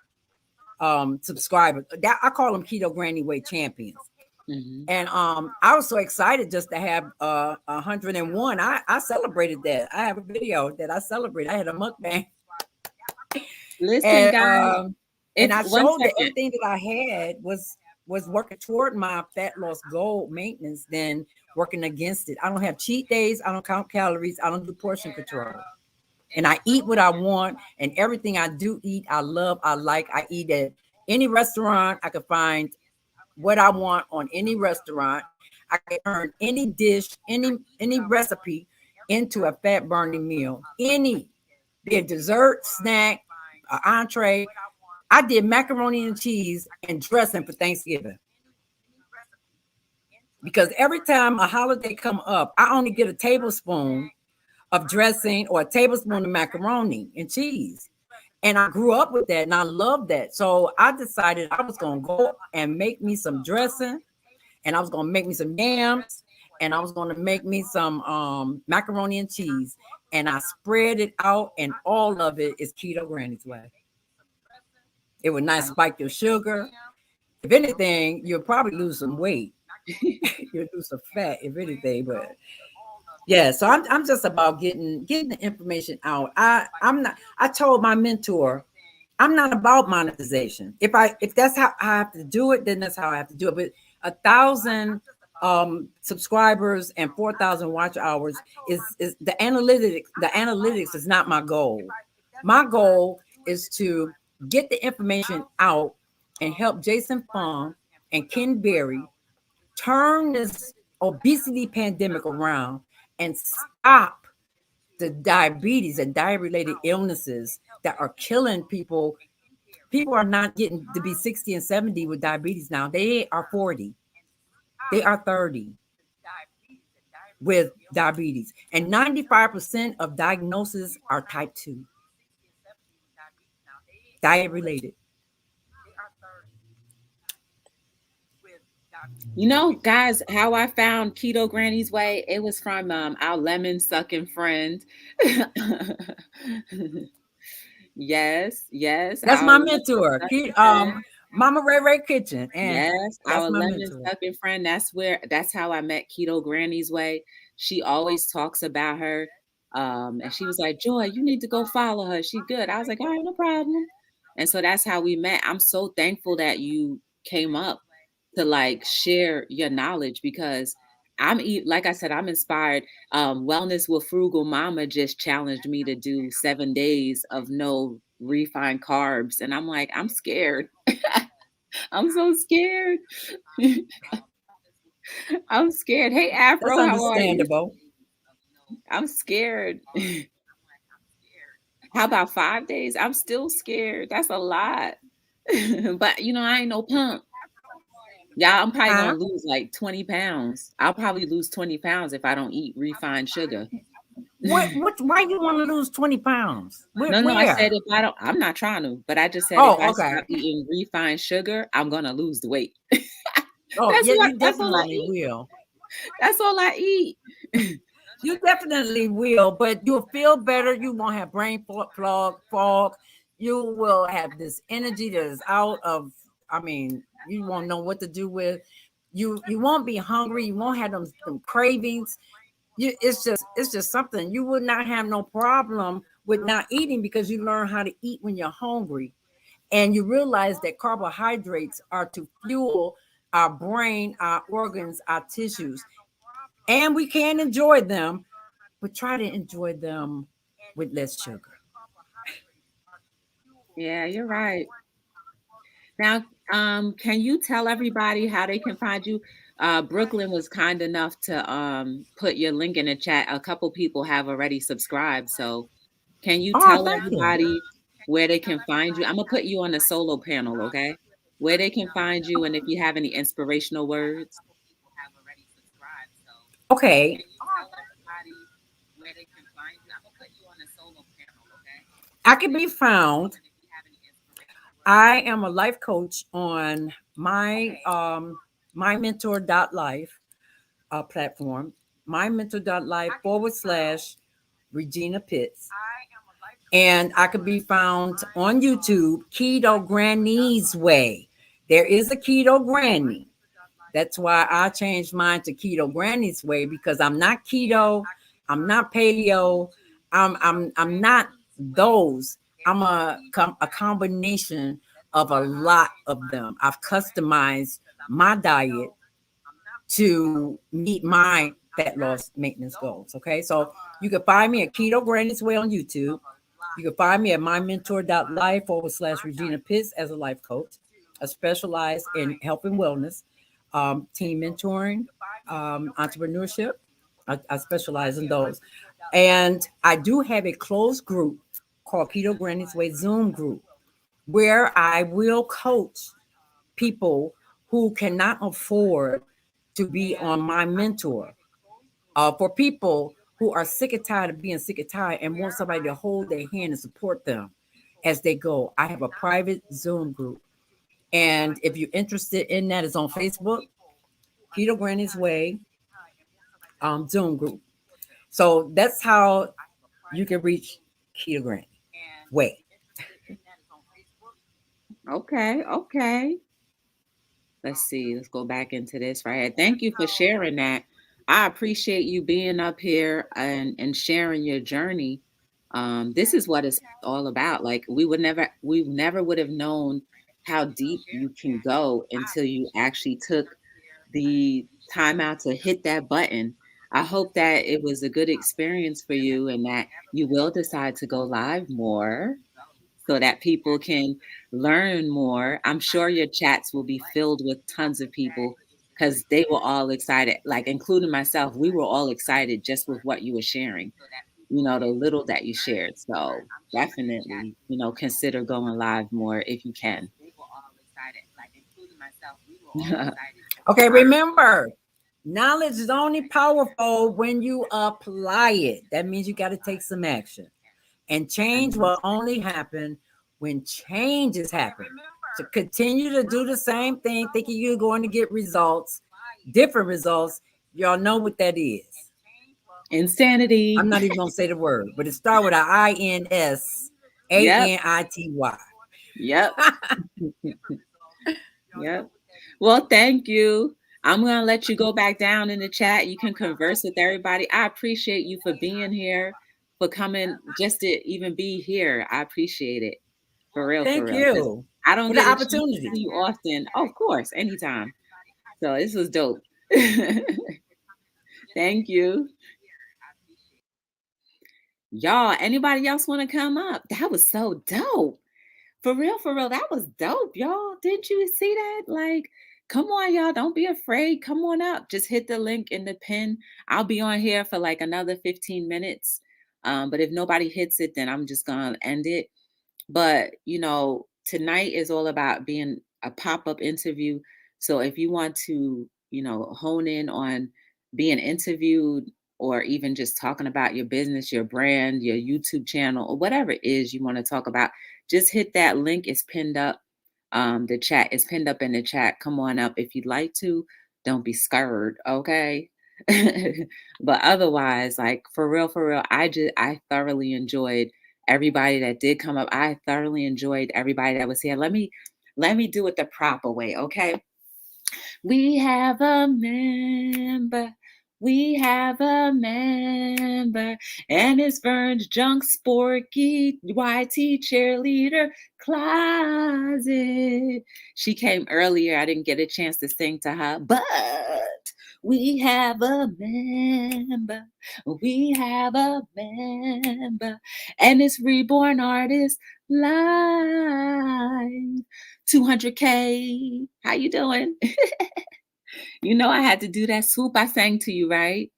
subscribers. That I call them Keto Granny Weight Champions. Mm-hmm. And I was so excited just to have 101. I celebrated that. I have a video that I celebrated. I had a mukbang. Listen, And, guys. and I showed that everything that I had was working toward my fat loss goal maintenance than working against it. I don't have cheat days. I don't count calories. I don't do portion control. And I eat what I want, and everything I do eat, I love, I like. I eat it any restaurant. I could find what I want on any restaurant. I could turn any dish, any recipe into a fat burning meal. Any, be it dessert, snack, entree. I did macaroni and cheese and dressing for Thanksgiving because every time a holiday come up, I only get a tablespoon of dressing or a tablespoon of macaroni and cheese. And I grew up with that and I love that. So I decided I was going to go and make me some dressing, and I was going to make me some yams, and I was going to make me some macaroni and cheese. And I spread it out, and all of it is Keto Granny's way. It would not spike your sugar. If anything, you'll probably lose some weight. You'll lose some fat, if anything. But yeah, so I'm just about getting the information out. I'm not. I told my mentor, I'm not about monetization. If that's how I have to do it, then that's how I have to do it. But 1,000 subscribers and 4,000 watch hours is the analytics. The analytics is not my goal. My goal is to get the information out and help Jason Fung and Ken Berry turn this obesity pandemic around and stop the diabetes and diet-related illnesses that are killing people. People are not getting to be 60 and 70 with diabetes now. They are 40. They are 30 with diabetes. And 95% of diagnoses are type 2. Diet-related. You know, guys, how I found Keto Granny's way, it was from our lemon sucking friend. Yes, That's my mentor, Mama Ray Ray Kitchen, and yes, that's our my lemon mentor. sucking friend. That's how I met Keto Granny's way. She always talks about her. And she was like, Joy, you need to go follow her. She good. I was like, all right, no problem. And so that's how we met. I'm so thankful that you came up to like share your knowledge, because like I said, I'm inspired. Wellness with Frugal Mama just challenged me to do 7 days of no refined carbs. And I'm like, I'm scared. I'm so scared. I'm scared. Hey, That's Afro, how are you? understandable. I'm scared. How about 5 days? I'm still scared. That's a lot. But you know, I ain't no punk. Yeah, I'm probably Huh? gonna lose like 20 pounds. I'll probably lose 20 pounds if I don't eat refined sugar. What? Why you want to lose 20 pounds? No, I said Where? if I don't, I'm not trying to, but I just said if Oh, I okay. stop eating refined sugar, I'm gonna lose the weight. Oh, yeah, you That's all I definitely eat. will. That's all I eat. You definitely will, but you'll feel better. You won't have brain fog. You will have this energy that is out of, I mean, you won't know what to do with. You won't be hungry. You won't have them cravings. It's just something. You would not have no problem with not eating because you learn how to eat when you're hungry. And you realize that carbohydrates are to fuel our brain, our organs, our tissues. And we can enjoy them, but try to enjoy them with less sugar. Yeah, you're right. Now, can you tell everybody how they can find you? Brooklyn was kind enough to put your link in the chat. A couple people have already subscribed. So can you Oh, tell thank you. everybody where they can find you? I'm gonna put you on a solo panel, okay? Where they can find you, and if you have any inspirational words. Okay. Can you tell everybody where they can find you? I'm gonna put you on a solo panel, okay? I can be found. I am a life coach on my mentor.life platform, mymentor.life /Regina Pitts. And I could be found on YouTube, Keto Granny's Way. There is a Keto Granny. That's why I changed mine to Keto Granny's Way, because I'm not keto, I'm not paleo, I'm not those. I'm a combination of a lot of them. I've customized my diet to meet my fat loss maintenance goals. Okay, so you can find me at Keto Granny's Way on YouTube. You can find me at mymentor.life /Regina Pitts as a life coach. I specialize in health and wellness, team mentoring, entrepreneurship. I specialize in those. And I do have a closed group called Keto Granny's Way Zoom group, where I will coach people who cannot afford to be on my mentor. For people who are sick and tired of being sick and tired and want somebody to hold their hand and support them as they go. I have a private Zoom group. And if you're interested in that, it's on Facebook, Keto Granny's Way Zoom group. So that's how you can reach Keto Granny Way. Okay, okay. Let's see. Let's go back into this right here. Thank you for sharing that. I appreciate you being up here and sharing your journey. This is what it's all about. Like we never would have known how deep you can go until you actually took the time out to hit that button. I hope that it was a good experience for you and that you will decide to go live more so that people can learn more. I'm sure your chats will be filled with tons of people because they were all excited, like including myself. We were all excited just with what you were sharing, the little that you shared. So definitely, consider going live more if you can. Okay, remember, knowledge is only powerful when you apply it. That means you got to take some action. And change will only happen when changes happen. So continue to do the same thing, thinking you're going to get results, different results. Y'all know what that is. Insanity. I'm not even going to say the word, but it starts with an INSANITY. Yep. Yep. Well, thank you. I'm going to let you go back down in the chat. You can converse with everybody. I appreciate you for being here, for coming just to even be here. I appreciate it. For real, Thank for real. you I don't for get the a chance to opportunity. see you often. Oh, of course, anytime. So this was dope. Thank you. Y'all, anybody else want to come up? That was so dope. For real, that was dope, y'all. Didn't you see that? Like, come on, y'all. Don't be afraid. Come on up. Just hit the link in the pin. I'll be on here for like another 15 minutes. But if nobody hits it, then I'm just going to end it. But, tonight is all about being a pop-up interview. So if you want to, hone in on being interviewed or even just talking about your business, your brand, your YouTube channel, or whatever it is you want to talk about, just hit that link. It's pinned up. The chat is pinned up in the chat. Come on up if you'd like to. Don't be scared, okay? But otherwise, like for real, I thoroughly enjoyed everybody that did come up. I thoroughly enjoyed everybody that was here. Let me do it the proper way, okay? We have a member. We have a member, and it's Vern's Junk Sporky YT Cheerleader Closet. She came earlier. I didn't get a chance to sing to her, but we have a member. We have a member, and it's Reborn Artist Live. 200K. How you doing? I had to do that swoop I sang to you, right?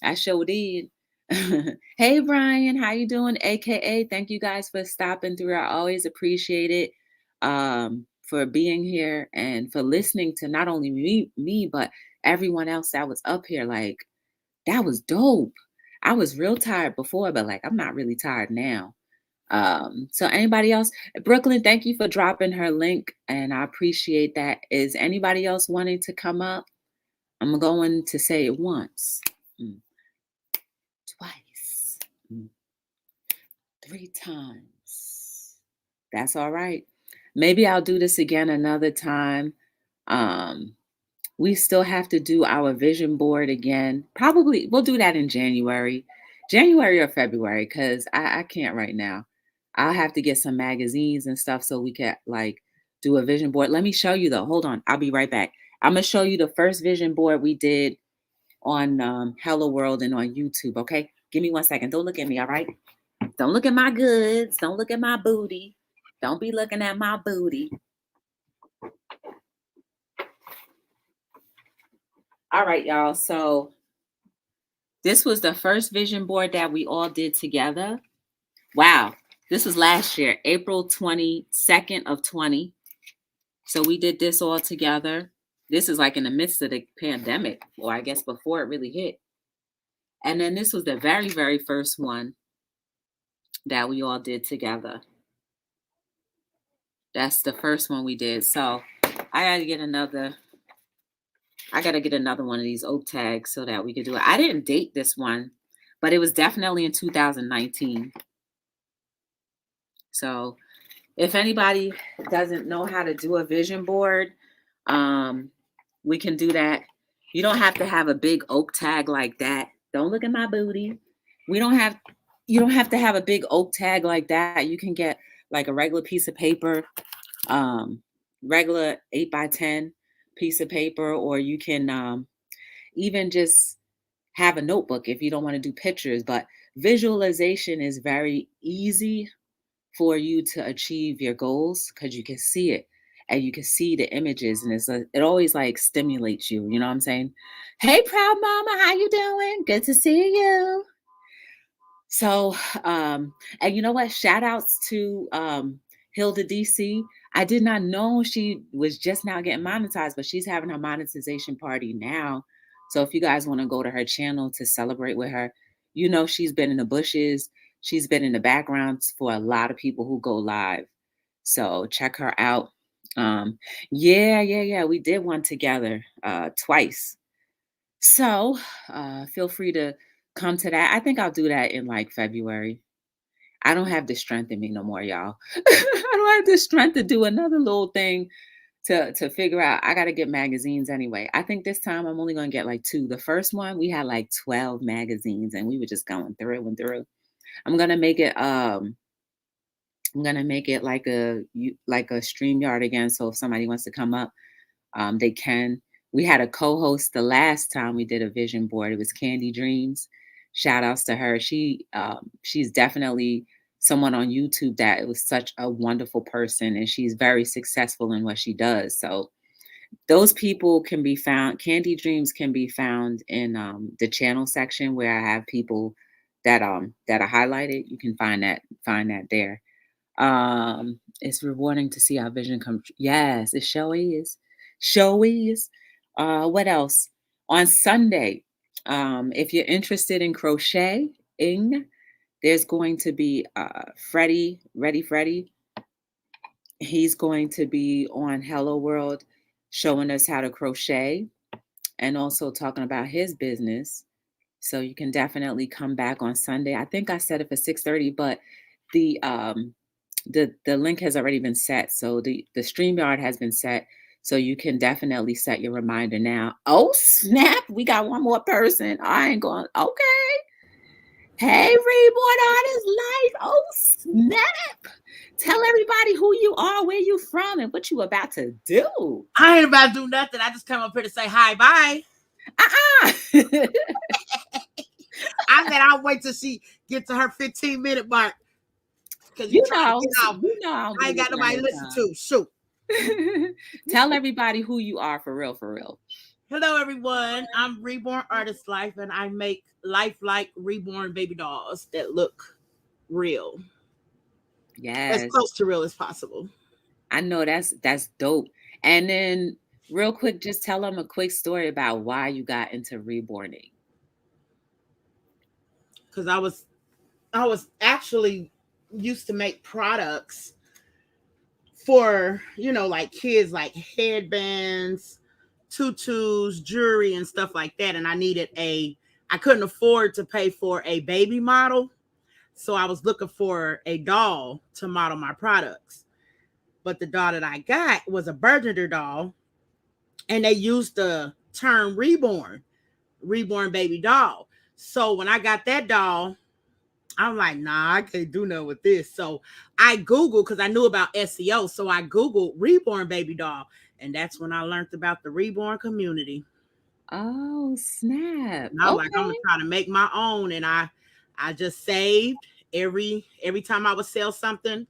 I sure did. Hey, Brian, how you doing? AKA, thank you guys for stopping through. I always appreciate it for being here and for listening to not only me, but everyone else that was up here. Like, that was dope. I was real tired before, but like, I'm not really tired now. So anybody else? Brooklyn, thank you for dropping her link, and I appreciate that. Is anybody else wanting to come up? I'm going to say it once, twice, 3 times. That's all right. Maybe I'll do this again another time. We still have to do our vision board again. Probably we'll do that in January or February, because I can't right now. I'll have to get some magazines and stuff so we can like do a vision board. Let me show you though. Hold on. I'll be right back. I'm going to show you the first vision board we did on Hello World and on YouTube. Okay. Give me 1 second. Don't look at me. All right. Don't look at my goods. Don't look at my booty. Don't be looking at my booty. All right, y'all. So this was the first vision board that we all did together. Wow. This was last year, April 22nd of 20. So we did this all together. This is like in the midst of the pandemic, or I guess before it really hit. And then this was the very, very first one that we all did together. That's the first one we did. So I gotta get another one of these oak tags so that we could do it. I didn't date this one, but it was definitely in 2019. So if anybody doesn't know how to do a vision board, we can do that. You don't have to have a big oak tag like that. Don't look at my booty. You don't have to have a big oak tag like that. You can get like a regular piece of paper, regular 8x10 piece of paper, or you can even just have a notebook if you don't want to do pictures. But visualization is very easy for you to achieve your goals because you can see it and you can see the images, and it always like stimulates you. You know what I'm saying? Hey, proud mama, how you doing? Good to see you. So, and you know what? Shout outs to Hilda DC. I did not know she was just now getting monetized, but she's having her monetization party now. So if you guys want to go to her channel to celebrate with her, you know, she's been in the bushes. She's been in the backgrounds for a lot of people who go live. So check her out. Yeah. We did one together twice. So feel free to come to that. I think I'll do that in like February. I don't have the strength in me no more, y'all. I don't have the strength to do another little thing to figure out. I got to get magazines anyway. I think this time I'm only going to get like 2. The first one, we had like 12 magazines and we were just going through and through. I'm going to make it like a StreamYard again, so if somebody wants to come up, they can. We had a co-host the last time we did a vision board. It was Candy Dreams. Shout outs to her. She's definitely someone on YouTube that was such a wonderful person, and she's very successful in what she does. So those people can be found. Candy Dreams can be found in the channel section where I have people that are highlighted. You can find that there. It's rewarding to see our vision come true. Yes, it sure is. What else? On Sunday, if you're interested in crocheting, there's going to be Freddie. He's going to be on Hello World showing us how to crochet and also talking about his business. So you can definitely come back on Sunday. I think I set it for 6:30, but the link has already been set. So the StreamYard has been set. So you can definitely set your reminder now. Oh, snap. We got one more person. I ain't going. Okay. Hey, Reborn Artist Life. Oh, snap. Tell everybody who you are, where you from, and what you about to do. I ain't about to do nothing. I just come up here to say hi, bye. I said I'll wait till she get to her 15-minute mark. Because I ain't got nobody to listen to. Shoot. Tell everybody who you are for real. Hello, everyone. I'm Reborn Artist Life, and I make lifelike reborn baby dolls that look real. Yes. As close to real as possible. I know that's dope. And then real quick, just tell them a quick story about why you got into reborning. Because I was actually used to make products for, like kids, like headbands, tutus, jewelry, and stuff like that. And I couldn't afford to pay for a baby model. So I was looking for a doll to model my products. But the doll that I got was a Bergen doll. And they used the term reborn baby doll. So when I got that doll, I'm like, nah, I can't do nothing with this. So I Googled, because I knew about SEO. So I Googled reborn baby doll. And that's when I learned about the reborn community. Oh, snap. And I'm like, I'm going to try to make my own. And I just saved every time I would sell something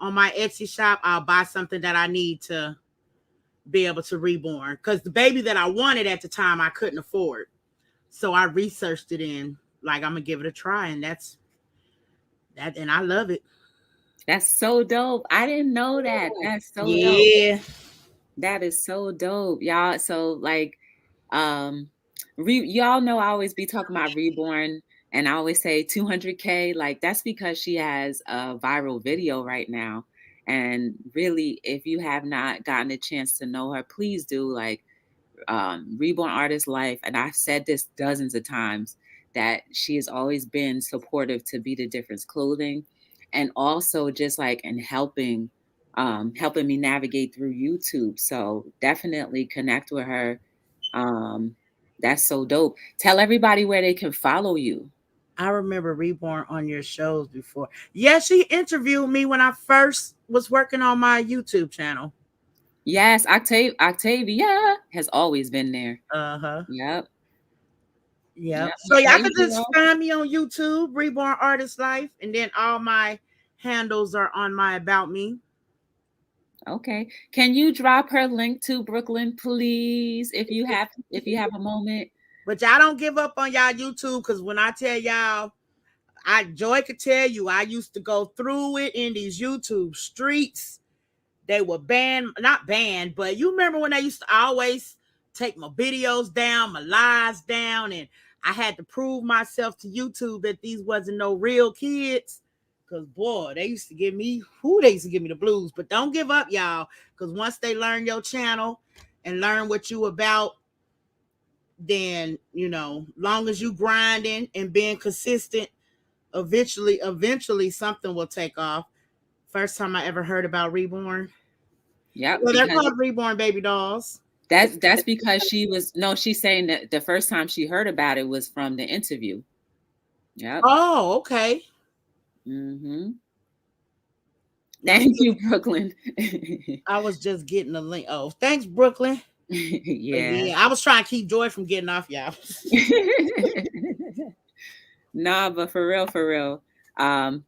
on my Etsy shop, I'll buy something that I need to be able to reborn, because the baby that I wanted at the time I couldn't afford. So I researched it and like I'm gonna give it a try, and that's that, and I love it. That's so dope. I didn't know that. That's so dope. Yeah. That is so dope, y'all. So like, y'all know I always be talking about reborn, and I always say 200K. Like that's because she has a viral video right now. And really, if you have not gotten a chance to know her, please do. Like, Reborn Artist Life, and I've said this dozens of times, that she has always been supportive to Be the Difference Clothing, and also just like in helping me navigate through YouTube. So definitely connect with her. That's so dope. Tell everybody where they can follow you. I remember Reborn on your shows before. Yeah, she interviewed me when I first was working on my YouTube channel. Yes, Octavia has always been there. Uh-huh. Yep. Yep. Yep. So y'all Hey, can just girl. find me on YouTube, Reborn Artist Life, and then all my handles are on my About Me. Okay. Can you drop her link to Brooklyn, please, if you have a moment? But y'all don't give up on y'all YouTube, because when I tell y'all, Joy could tell you, I used to go through it in these YouTube streets. They were not banned, but you remember when they used to always take my videos down, my lives down, and I had to prove myself to YouTube that these wasn't no real kids. Because boy, they used to give me the blues. But don't give up, y'all, because once they learn your channel and learn what you about, then long as you grinding and being consistent, eventually something will take off. First time I ever heard about Reborn. Yep. Well, they're called Reborn Baby Dolls. That's because she's saying that the first time she heard about it was from the interview. Yep. Oh, okay. Mm-hmm. Thank you, Brooklyn. I was just getting the link. Oh, thanks, Brooklyn. Yeah. I was trying to keep Joy from getting off, y'all. Nah, but for real.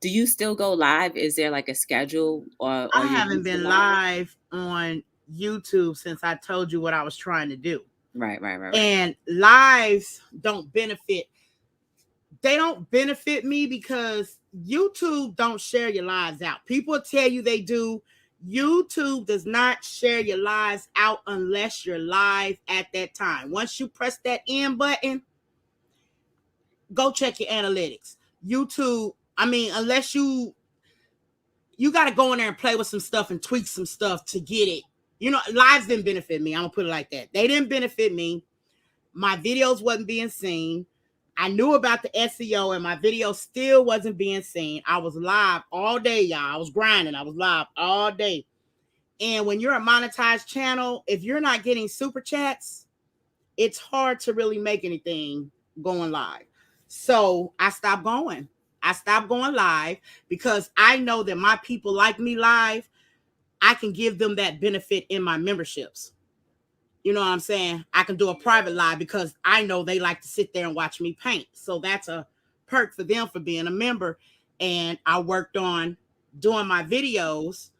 Do you still go live? Is there like a schedule, or I haven't been live on YouTube since I told you what I was trying to do. Right. And lives don't benefit. They don't benefit me because YouTube don't share your lives out. People tell you they do. YouTube does not share your lives out unless you're live at that time. Once you press that end button, go check your analytics. YouTube, unless you got to go in there and play with some stuff and tweak some stuff to get it. Lives didn't benefit me. I'm going to put it like that. They didn't benefit me. My videos wasn't being seen. I knew about the SEO and my video still wasn't being seen. I was live all day, y'all. I was grinding. I was live all day. And when you're a monetized channel, if you're not getting super chats, it's hard to really make anything going live. So I stopped going. I stopped going live because I know that my people like me live. I can give them that benefit in my memberships. You know what I'm saying? I can do a private live because I know they like to sit there and watch me paint. So that's a perk for them for being a member. And I worked on doing my videos.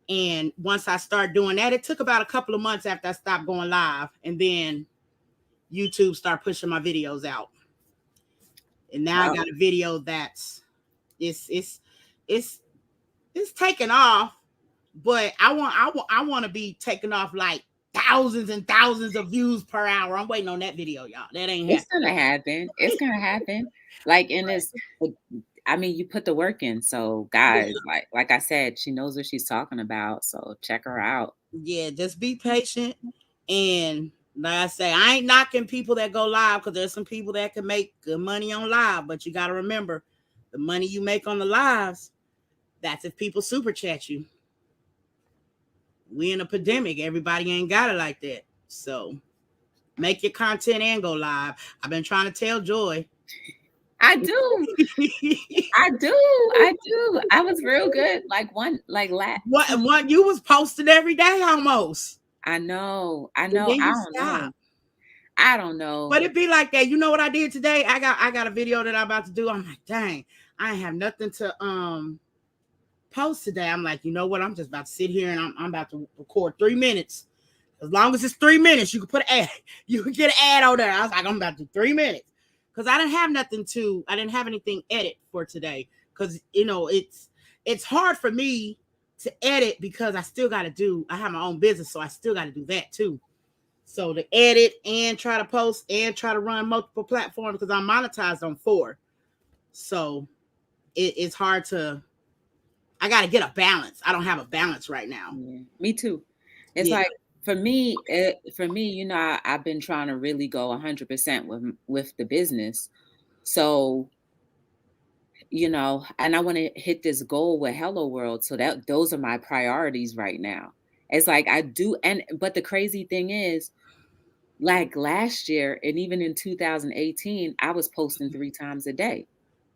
And once I started doing that, it took about a couple of months after I stopped going live. And then YouTube started pushing my videos out. And now I got a video that's it's taking off, but I want to be taking off like thousands and thousands of views per hour. I'm waiting on that video, y'all. That ain't happening. It's gonna happen. It's gonna happen. Like in this, you put the work in. So guys, like I said, she knows what she's talking about. So check her out. Yeah, just be patient. And like I say, I ain't knocking people that go live, because there's some people that can make good money on live. But you got to remember, the money you make on the lives, that's if people super chat you. We in a pandemic. Everybody ain't got it like that. So make your content and go live. I've been trying to tell Joy. I do. I do. I was real good. One you was posting every day almost. I know. I don't know. But it be like that. You know what I did today? I got a video that I'm about to do. I'm like, dang, I have nothing to post today. I'm like, you know what? I'm just about to sit here and I'm about to record 3 minutes. As long as it's 3 minutes, you can put an ad. You can get an ad on there. I was like, I'm about to do 3 minutes. Because I didn't have anything edit for today. Because, it's hard for me to edit because I have my own business, so I still got to do that too. So to edit and try to post and try to run multiple platforms because I'm monetized on 4. So it's hard I got to get a balance. I don't have a balance right now. Yeah, me too. It's like for me, I've been trying to really go 100% with the business. So, and I want to hit this goal with Hello World. So those are my priorities right now. It's like I do. But the crazy thing is, like last year and even in 2018, I was posting 3 times a day.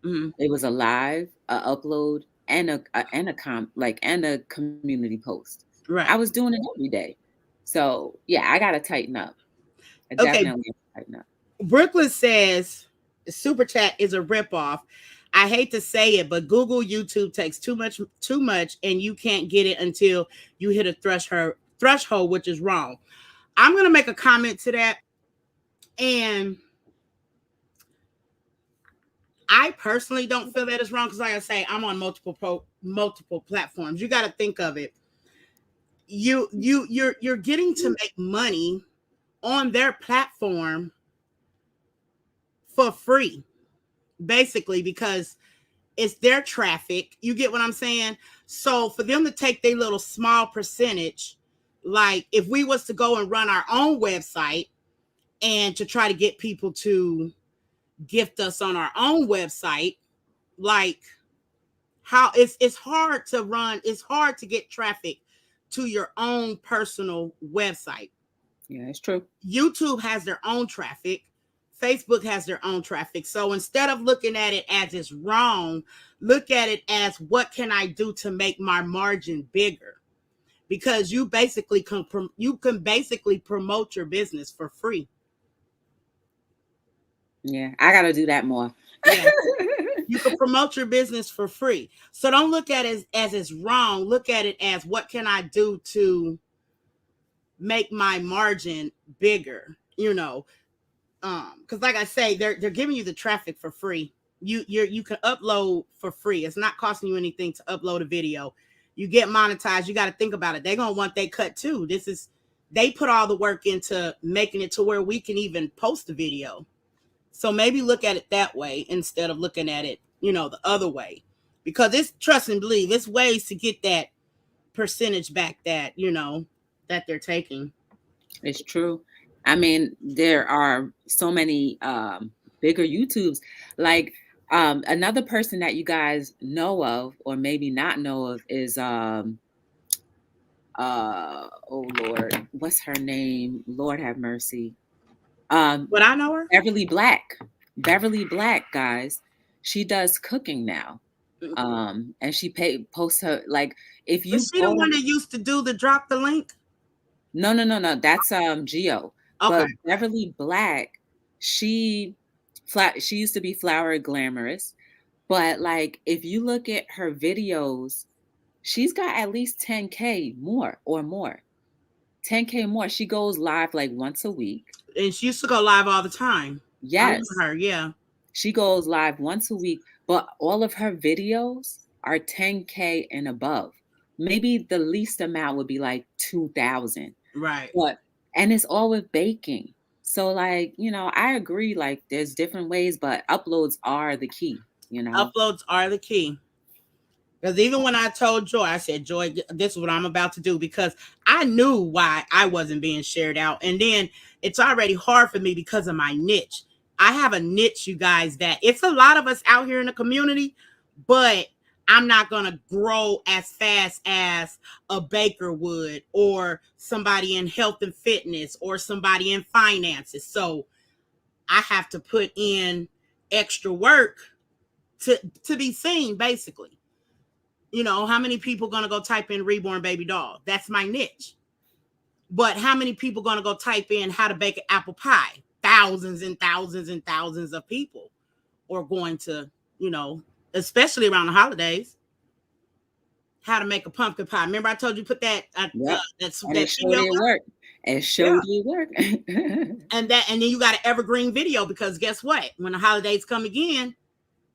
Mm-hmm. It was a live, a upload, and a community post. Right. I was doing it every day. So yeah, I gotta tighten up. I definitely tighten up. Brooklyn says super chat is a ripoff. I hate to say it, but Google YouTube takes too much, and you can't get it until you hit a threshold, which is wrong. I'm gonna make a comment to that, and I personally don't feel that is wrong because, like I say, I'm on multiple platforms. You got to think of it. You're getting to make money on their platform for free, basically, because it's their traffic. You get what I'm saying? So for them to take their little small percentage, like if we was to go and run our own website and to try to get people to gift us on our own website, like how it's hard to run, it's hard to get traffic to your own personal website. Yeah, it's true. YouTube has their own traffic. Facebook has their own traffic. So instead of looking at it as it's wrong, look at it as what can I do to make my margin bigger? Because you can basically promote your business for free. Yeah, I got to do that more. Yeah. You can promote your business for free. So don't look at it as it's wrong. Look at it as what can I do to make my margin bigger, because like I say, they're giving you the traffic for free. You can upload for free. It's not costing you anything to upload a video. You get monetized. You got to think about it. They're going to want they cut too. They put all the work into making it to where we can even post a video. So maybe look at it that way instead of looking at it, the other way, because it's trust and believe. It's ways to get that percentage back that they're taking. It's true. I mean, there are so many bigger YouTubes. Like another person that you guys know of, or maybe not know of, is oh Lord, what's her name? Lord have mercy. But I know her. Beverly Black, guys. She does cooking now. And she posts her, like, if you Is she the one that used to do the drop the link? No. That's Geo. Okay. But Beverly Black, she used to be Flower Glamorous. But like if you look at her videos, she's got at least 10K more. 10K more. She goes live like once a week. And she used to go live all the time. Yes. I remember her, yeah. She goes live once a week, but all of her videos are 10K and above. Maybe the least amount would be like 2,000. Right. And it's all with baking. So like, I agree, like there's different ways, but uploads are the key, Uploads are the key. Because even when I told Joy, I said, Joy, this is what I'm about to do, because I knew why I wasn't being shared out. And then it's already hard for me because of my niche. I have a niche, you guys, that it's a lot of us out here in the community, but I'm not going to grow as fast as a baker would, or somebody in health and fitness, or somebody in finances. So I have to put in extra work to be seen, basically. How many people going to go type in reborn baby doll? That's my niche. But how many people going to go type in how to bake an apple pie? Thousands and thousands and thousands of people are going to, especially around the holidays, how to make a pumpkin pie. Remember I told you put that? Yep. And it sure did work. It showed you work. And then you got an evergreen video, because guess what? When the holidays come again,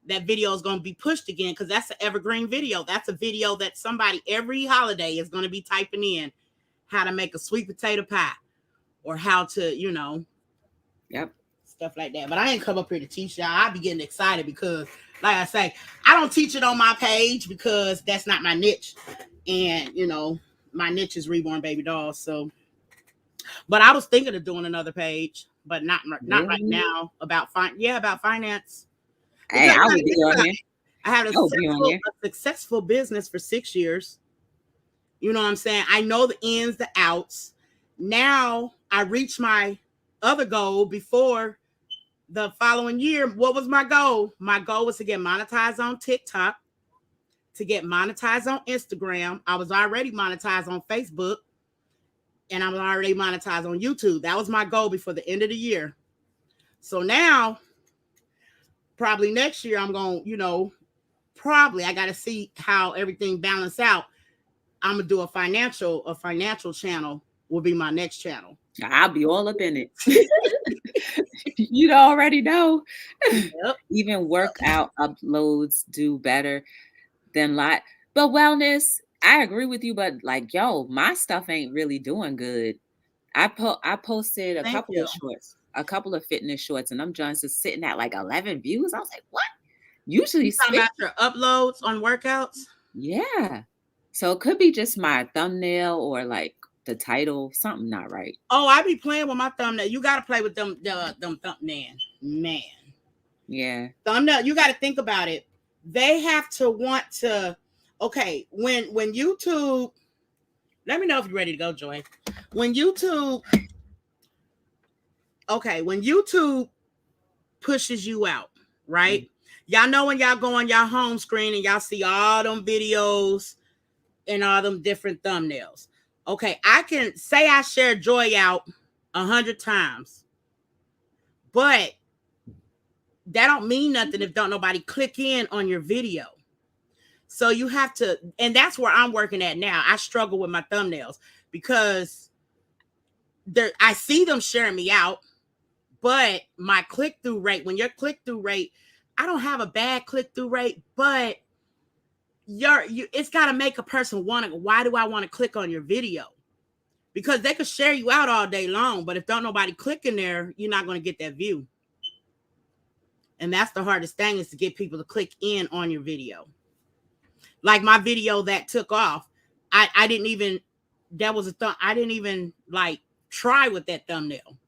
that video is going to be pushed again, because that's an evergreen video. That's a video that somebody every holiday is going to be typing in how to make a sweet potato pie, or how to, Yep. stuff like that. But I ain't come up here to teach y'all. I be getting excited because, like I say, I don't teach it on my page because that's not my niche. And, my niche is reborn baby dolls. So, but I was thinking of doing another page, but not right now, about finance. Hey, I would be on here. I had a successful business for 6 years. You know what I'm saying? I know the ins, the outs. Now I reached my other goal before the following year. What was my goal? My goal was to get monetized on TikTok, to get monetized on Instagram. I was already monetized on Facebook, and I was already monetized on YouTube. That was my goal before the end of the year. So now, probably next year, I'm going to, I got to see how everything balance out. I'm going to do a financial channel will be my next channel. I'll be all up in it. You already know. Yep. Even workout uploads do better than lot. But wellness, I agree with you, but like, my stuff ain't really doing good. I posted a couple of fitness shorts, and I'm just sitting at like 11 views. I was like, what? Usually talking about your uploads on workouts? Yeah. So it could be just my thumbnail or like the title, something not right. Oh, I be playing with my thumbnail. You got to play with them thumbnail, man. Yeah. Thumbnail, you got to think about it. They have to want to. Okay, when YouTube, let me know if you're ready to go, Joy. When YouTube pushes you out, right? Y'all know when y'all go on y'all home screen and y'all see all them videos and all them different thumbnails. Okay, I can say I share Joy out 100 times, but that don't mean nothing if don't nobody click in on your video. So you have to, and that's where I'm working at now. I struggle with my thumbnails because I see them sharing me out, but my click-through rate, when your click-through rate, I don't have a bad click-through rate, but it's got to make a person want to, why do I want to click on your video? Because they could share you out all day long, but if don't nobody click in there, you're not going to get that view. And that's the hardest thing, is to get people to click in on your video. Like my video that took off, I didn't even, I didn't even like try with that thumbnail.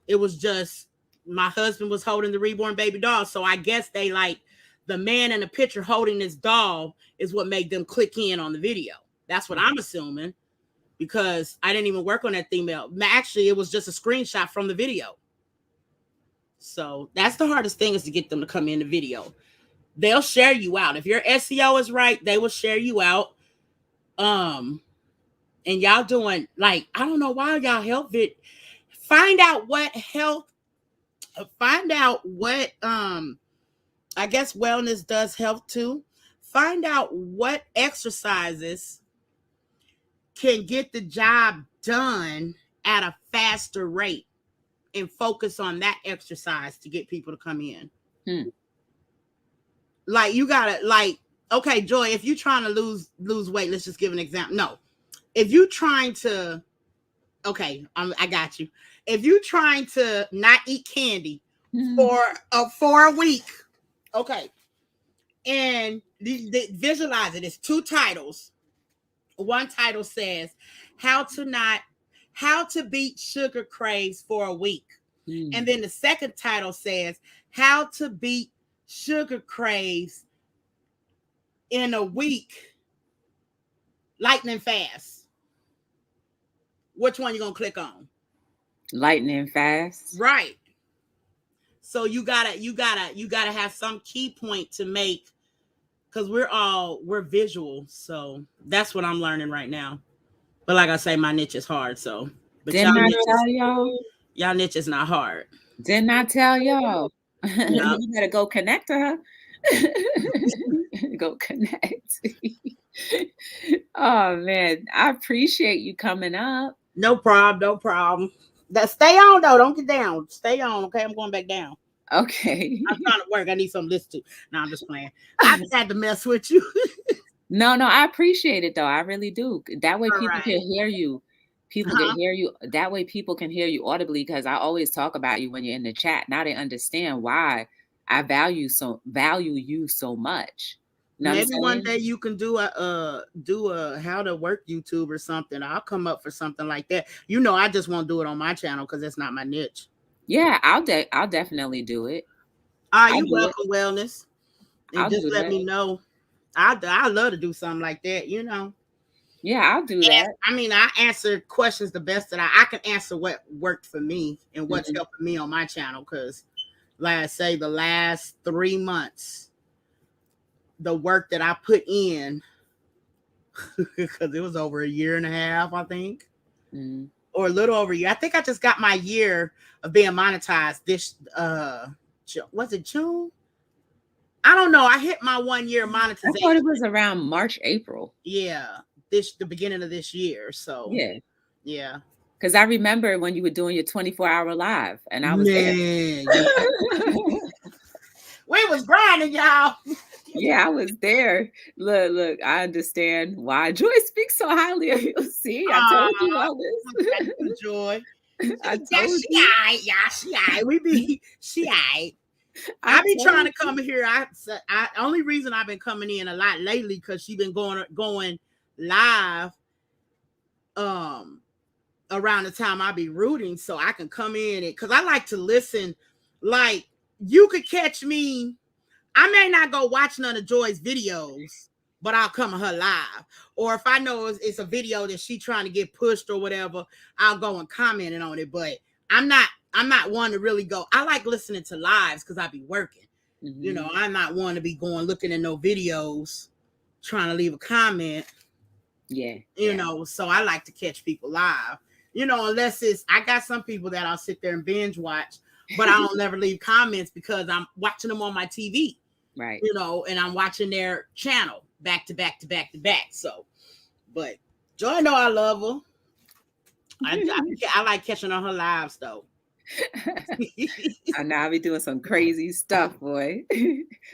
It was just, my husband was holding the reborn baby doll. So I guess they like the man in the picture holding this doll is what made them click in on the video. That's what I'm assuming, because I didn't even work on that thumbnail. Actually, it was just a screenshot from the video. So that's the hardest thing, is to get them to come in the video. They'll share you out. If your SEO is right, they will share you out. And y'all doing, like, I don't know why y'all help it. Find out what I guess wellness does health too. Find out what exercises can get the job done at a faster rate, and focus on that exercise to get people to come in. Like, you gotta, like, okay, Joy, if you're trying to lose weight, let's just give an example. No, if you're trying to, okay, I got you. If you're trying to not eat candy for a week, okay, and visualize it. It's 2 titles. One title says how to beat sugar craves for a week. And then the second title says how to beat sugar craves in a week, lightning fast. Which one you gonna click on? Lightning fast. Right. So you gotta have some key point to make, because we're visual. So that's what I'm learning right now. But like I say, my niche is hard. So, but y'all niche is not hard. Didn't I tell y'all? Yep. You better go connect to her. Go connect. Oh man, I appreciate you coming up. No problem. No problem. Stay on though. Don't get down. Stay on. Okay, I'm going back down. Okay. I'm trying to work. I need something to listen to. No, I'm just playing. I just had to mess with you. No, I appreciate it though. I really do. That way All people can right. hear you. People can hear you. That way people can hear you audibly, because I always talk about you when you're in the chat. Now they understand why I value you so much. You know what I'm Maybe one saying? day you can do a how to work YouTube or something. I'll come up for something like that. You know, I just won't do it on my channel because it's not my niche. Yeah, I'll definitely do it. You do welcome, wellness, and I'll just do let that. me know. I love to do something like that. You know. Yeah, I'll do that. I mean, I answer questions the best that I can answer what worked for me and what's Mhm. helping me on my channel. Because, like I say, the last 3 months, the work that I put in, because it was over a year and a half, I think, Mhm. or a little over a year. I think I just got my year of being monetized this, was it June? I don't know. I hit my 1 year I thought monetization. it was around March, April. Yeah, the beginning of this year. So, Yeah. yeah. Because I remember when you were doing your 24-hour live and I was there. Man, we was grinding, y'all. Yeah, I was there. Look, I understand why Joy speaks so highly of you. See, I told you all this. Joy. I Yeah, told she you. aight. Yeah, she aight. We be she aight. I I be trying told to come here. I only reason I've been coming in a lot lately because she been going live around the time I be rooting, so I can come in it because I like to listen. Like, you could catch me. I may not go watch none of Joy's videos, but I'll come to her live. Or if I know it's a video that she trying to get pushed or whatever, I'll go and comment on it. But I'm not one to really go. I like listening to lives because I be working. You know, I'm not one to be going looking at no videos, trying to leave a comment. Yeah. You know, so I like to catch people live. You know, unless I got some people that I'll sit there and binge watch, but I don't never leave comments because I'm watching them on my TV. Right. You know, and I'm watching their channel back to back to back to back. So, but Joy know I love her. I like catching on her lives though. I know I'll be doing some crazy stuff, boy.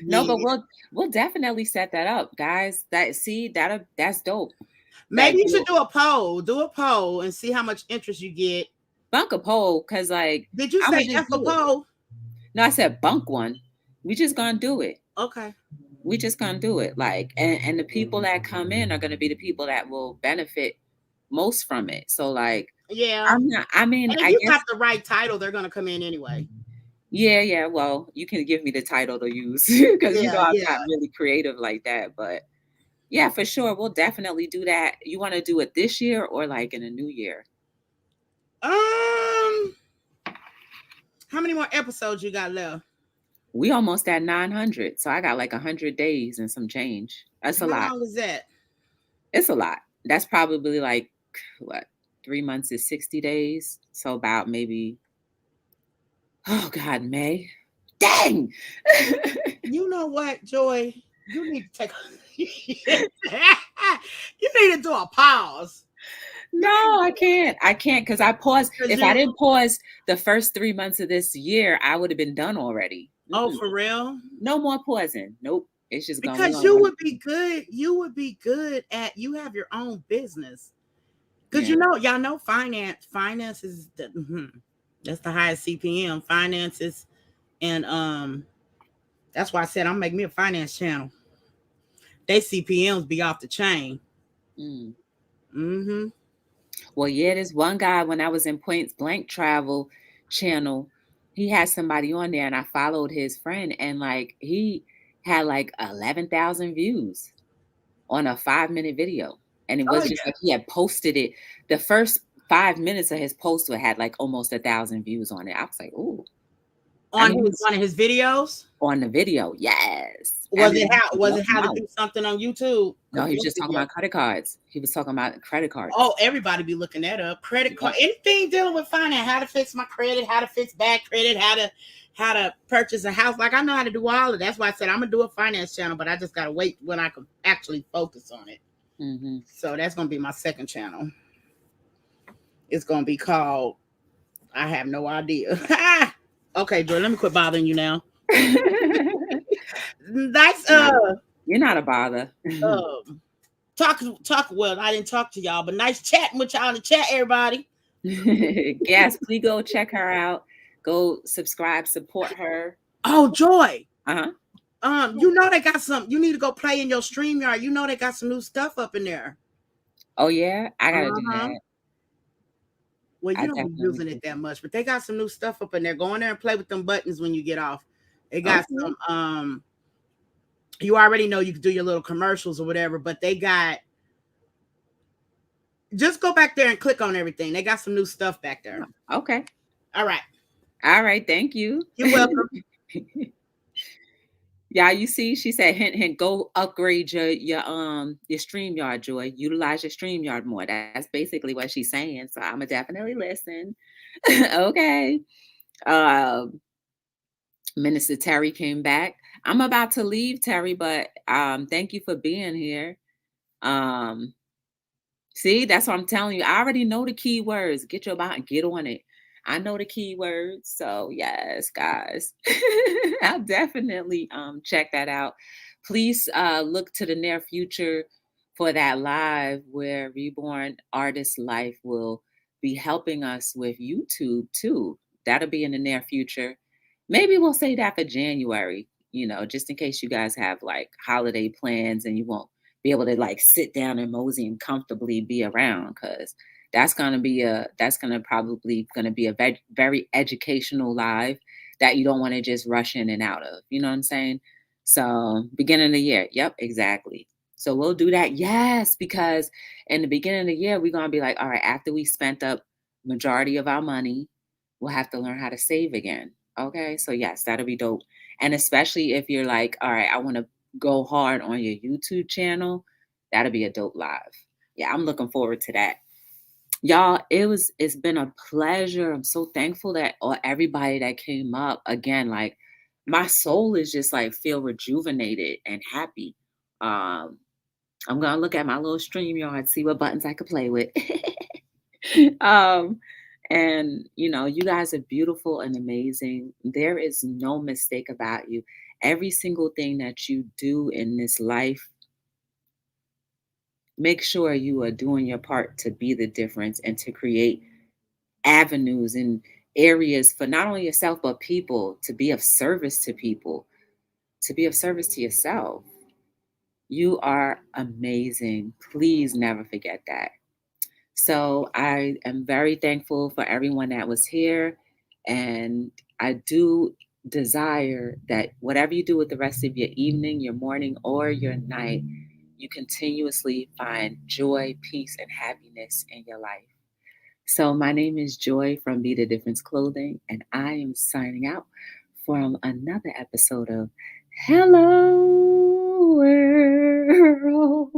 No, but we'll definitely set that up, guys. That's dope. Maybe you should do a poll and see how much interest you get. Bunk a poll, because like, did you say F a poll? No, I said bunk one. We just gonna do it. Okay. We just gonna do it. Like, and the people that come in are gonna be the people that will benefit most from it. So like, yeah, and if you got the right title, they're gonna come in anyway. Yeah. Well, you can give me the title to use because you know I'm not really creative like that. But yeah, for sure, we'll definitely do that. You want to do it this year or like in a new year? How many more episodes you got left? We almost at 900, so I got like 100 days and some change. That's a lot. How long is that? It's a lot. That's probably like, what, 3 months is 60 days. So about maybe, oh God, May. Dang. You know what, Joy? You need to take you need to do a pause. No, I can't because I paused. If I didn't pause the first 3 months of this year, I would have been done already. Oh, for real? No more pausing. Nope. It's just going because you would be good. You would be good at. You have your own business. Because you know, y'all know finance. Finance is that's the highest CPM. Finances, and that's why I said I'm making me a finance channel. They CPMs be off the chain. Well, yeah, there's one guy when I was in Points Blank Travel channel, he had somebody on there and I followed his friend and like he had like 11,000 views on a 5-minute video. And it was just like he had posted it. The first 5 minutes of his post had like almost 1,000 views on it. I was like, ooh. On one of his videos? On the video, yes. Was it how to do something on YouTube? No, he was just talking about credit cards. He was talking about credit cards. Oh, everybody be looking that up. Credit card, anything dealing with finance, how to fix my credit, how to fix bad credit, how to purchase a house. Like I know how to do all of that. That's why I said I'm gonna do a finance channel, but I just gotta wait when I can actually focus on it. So that's gonna be my second channel. It's gonna be called, I have no idea. Okay, Joy, let me quit bothering you now. Nice You're not a bother. um talk well, I didn't talk to y'all, but nice chatting with y'all in the chat, everybody. Yes, please go check her out. Go subscribe, support her. Oh, Joy. Uh-huh. You know they got some, you need to go play in your StreamYard. You know they got some new stuff up in there. Oh yeah, I gotta do Uh-huh. that. Well, I you don't be definitely using do. it that much, but they got some new stuff up in there. Go in there and play with them buttons when you get off. They got Okay. some you already know you can do your little commercials or whatever, but they got, just go back there and click on everything. They got some new stuff back there. Okay. All right. All right. Thank you. You're welcome. Yeah, you see, she said, hint, hint, go upgrade your StreamYard, Joy. Utilize your StreamYard more. That's basically what she's saying. So I'ma definitely listen. Okay. Minister Terry came back. I'm about to leave, Terry, but thank you for being here. See, that's what I'm telling you. I already know the key words. Get your about and get on it. I know the key words. So yes, guys. I'll definitely check that out. Please look to the near future for that live where Reborn Artist Life will be helping us with YouTube too. That'll be in the near future. Maybe we'll say that for January, just in case you guys have like holiday plans and you won't be able to like sit down and mosey and comfortably be around, because that's gonna probably gonna be a very educational live that you don't want to just rush in and out of. You know what I'm saying? So beginning of the year, yep, exactly. So we'll do that. Yes, because in the beginning of the year, we're gonna be like, all right, after we spent up majority of our money, we'll have to learn how to save again. Okay, so yes, that'll be dope. And especially if you're like, all right, I want to go hard on your YouTube channel, that'll be a dope live. Yeah, I'm looking forward to that. Y'all, it's been a pleasure. I'm so thankful that everybody that came up again, like my soul is just like feel rejuvenated and happy. I'm gonna look at my little StreamYard, see what buttons I could play with. um and you guys are beautiful and amazing. There is no mistake about you. Every single thing that you do in this life, make sure you are doing your part to be the difference and to create avenues and areas for not only yourself but people, to be of service to people, to be of service to yourself. You are amazing. Please never forget that. So I am very thankful for everyone that was here. And I do desire that whatever you do with the rest of your evening, your morning, or your night, you continuously find joy, peace, and happiness in your life. So my name is Joy from Be the Difference Clothing, and I am signing out from another episode of Hello World.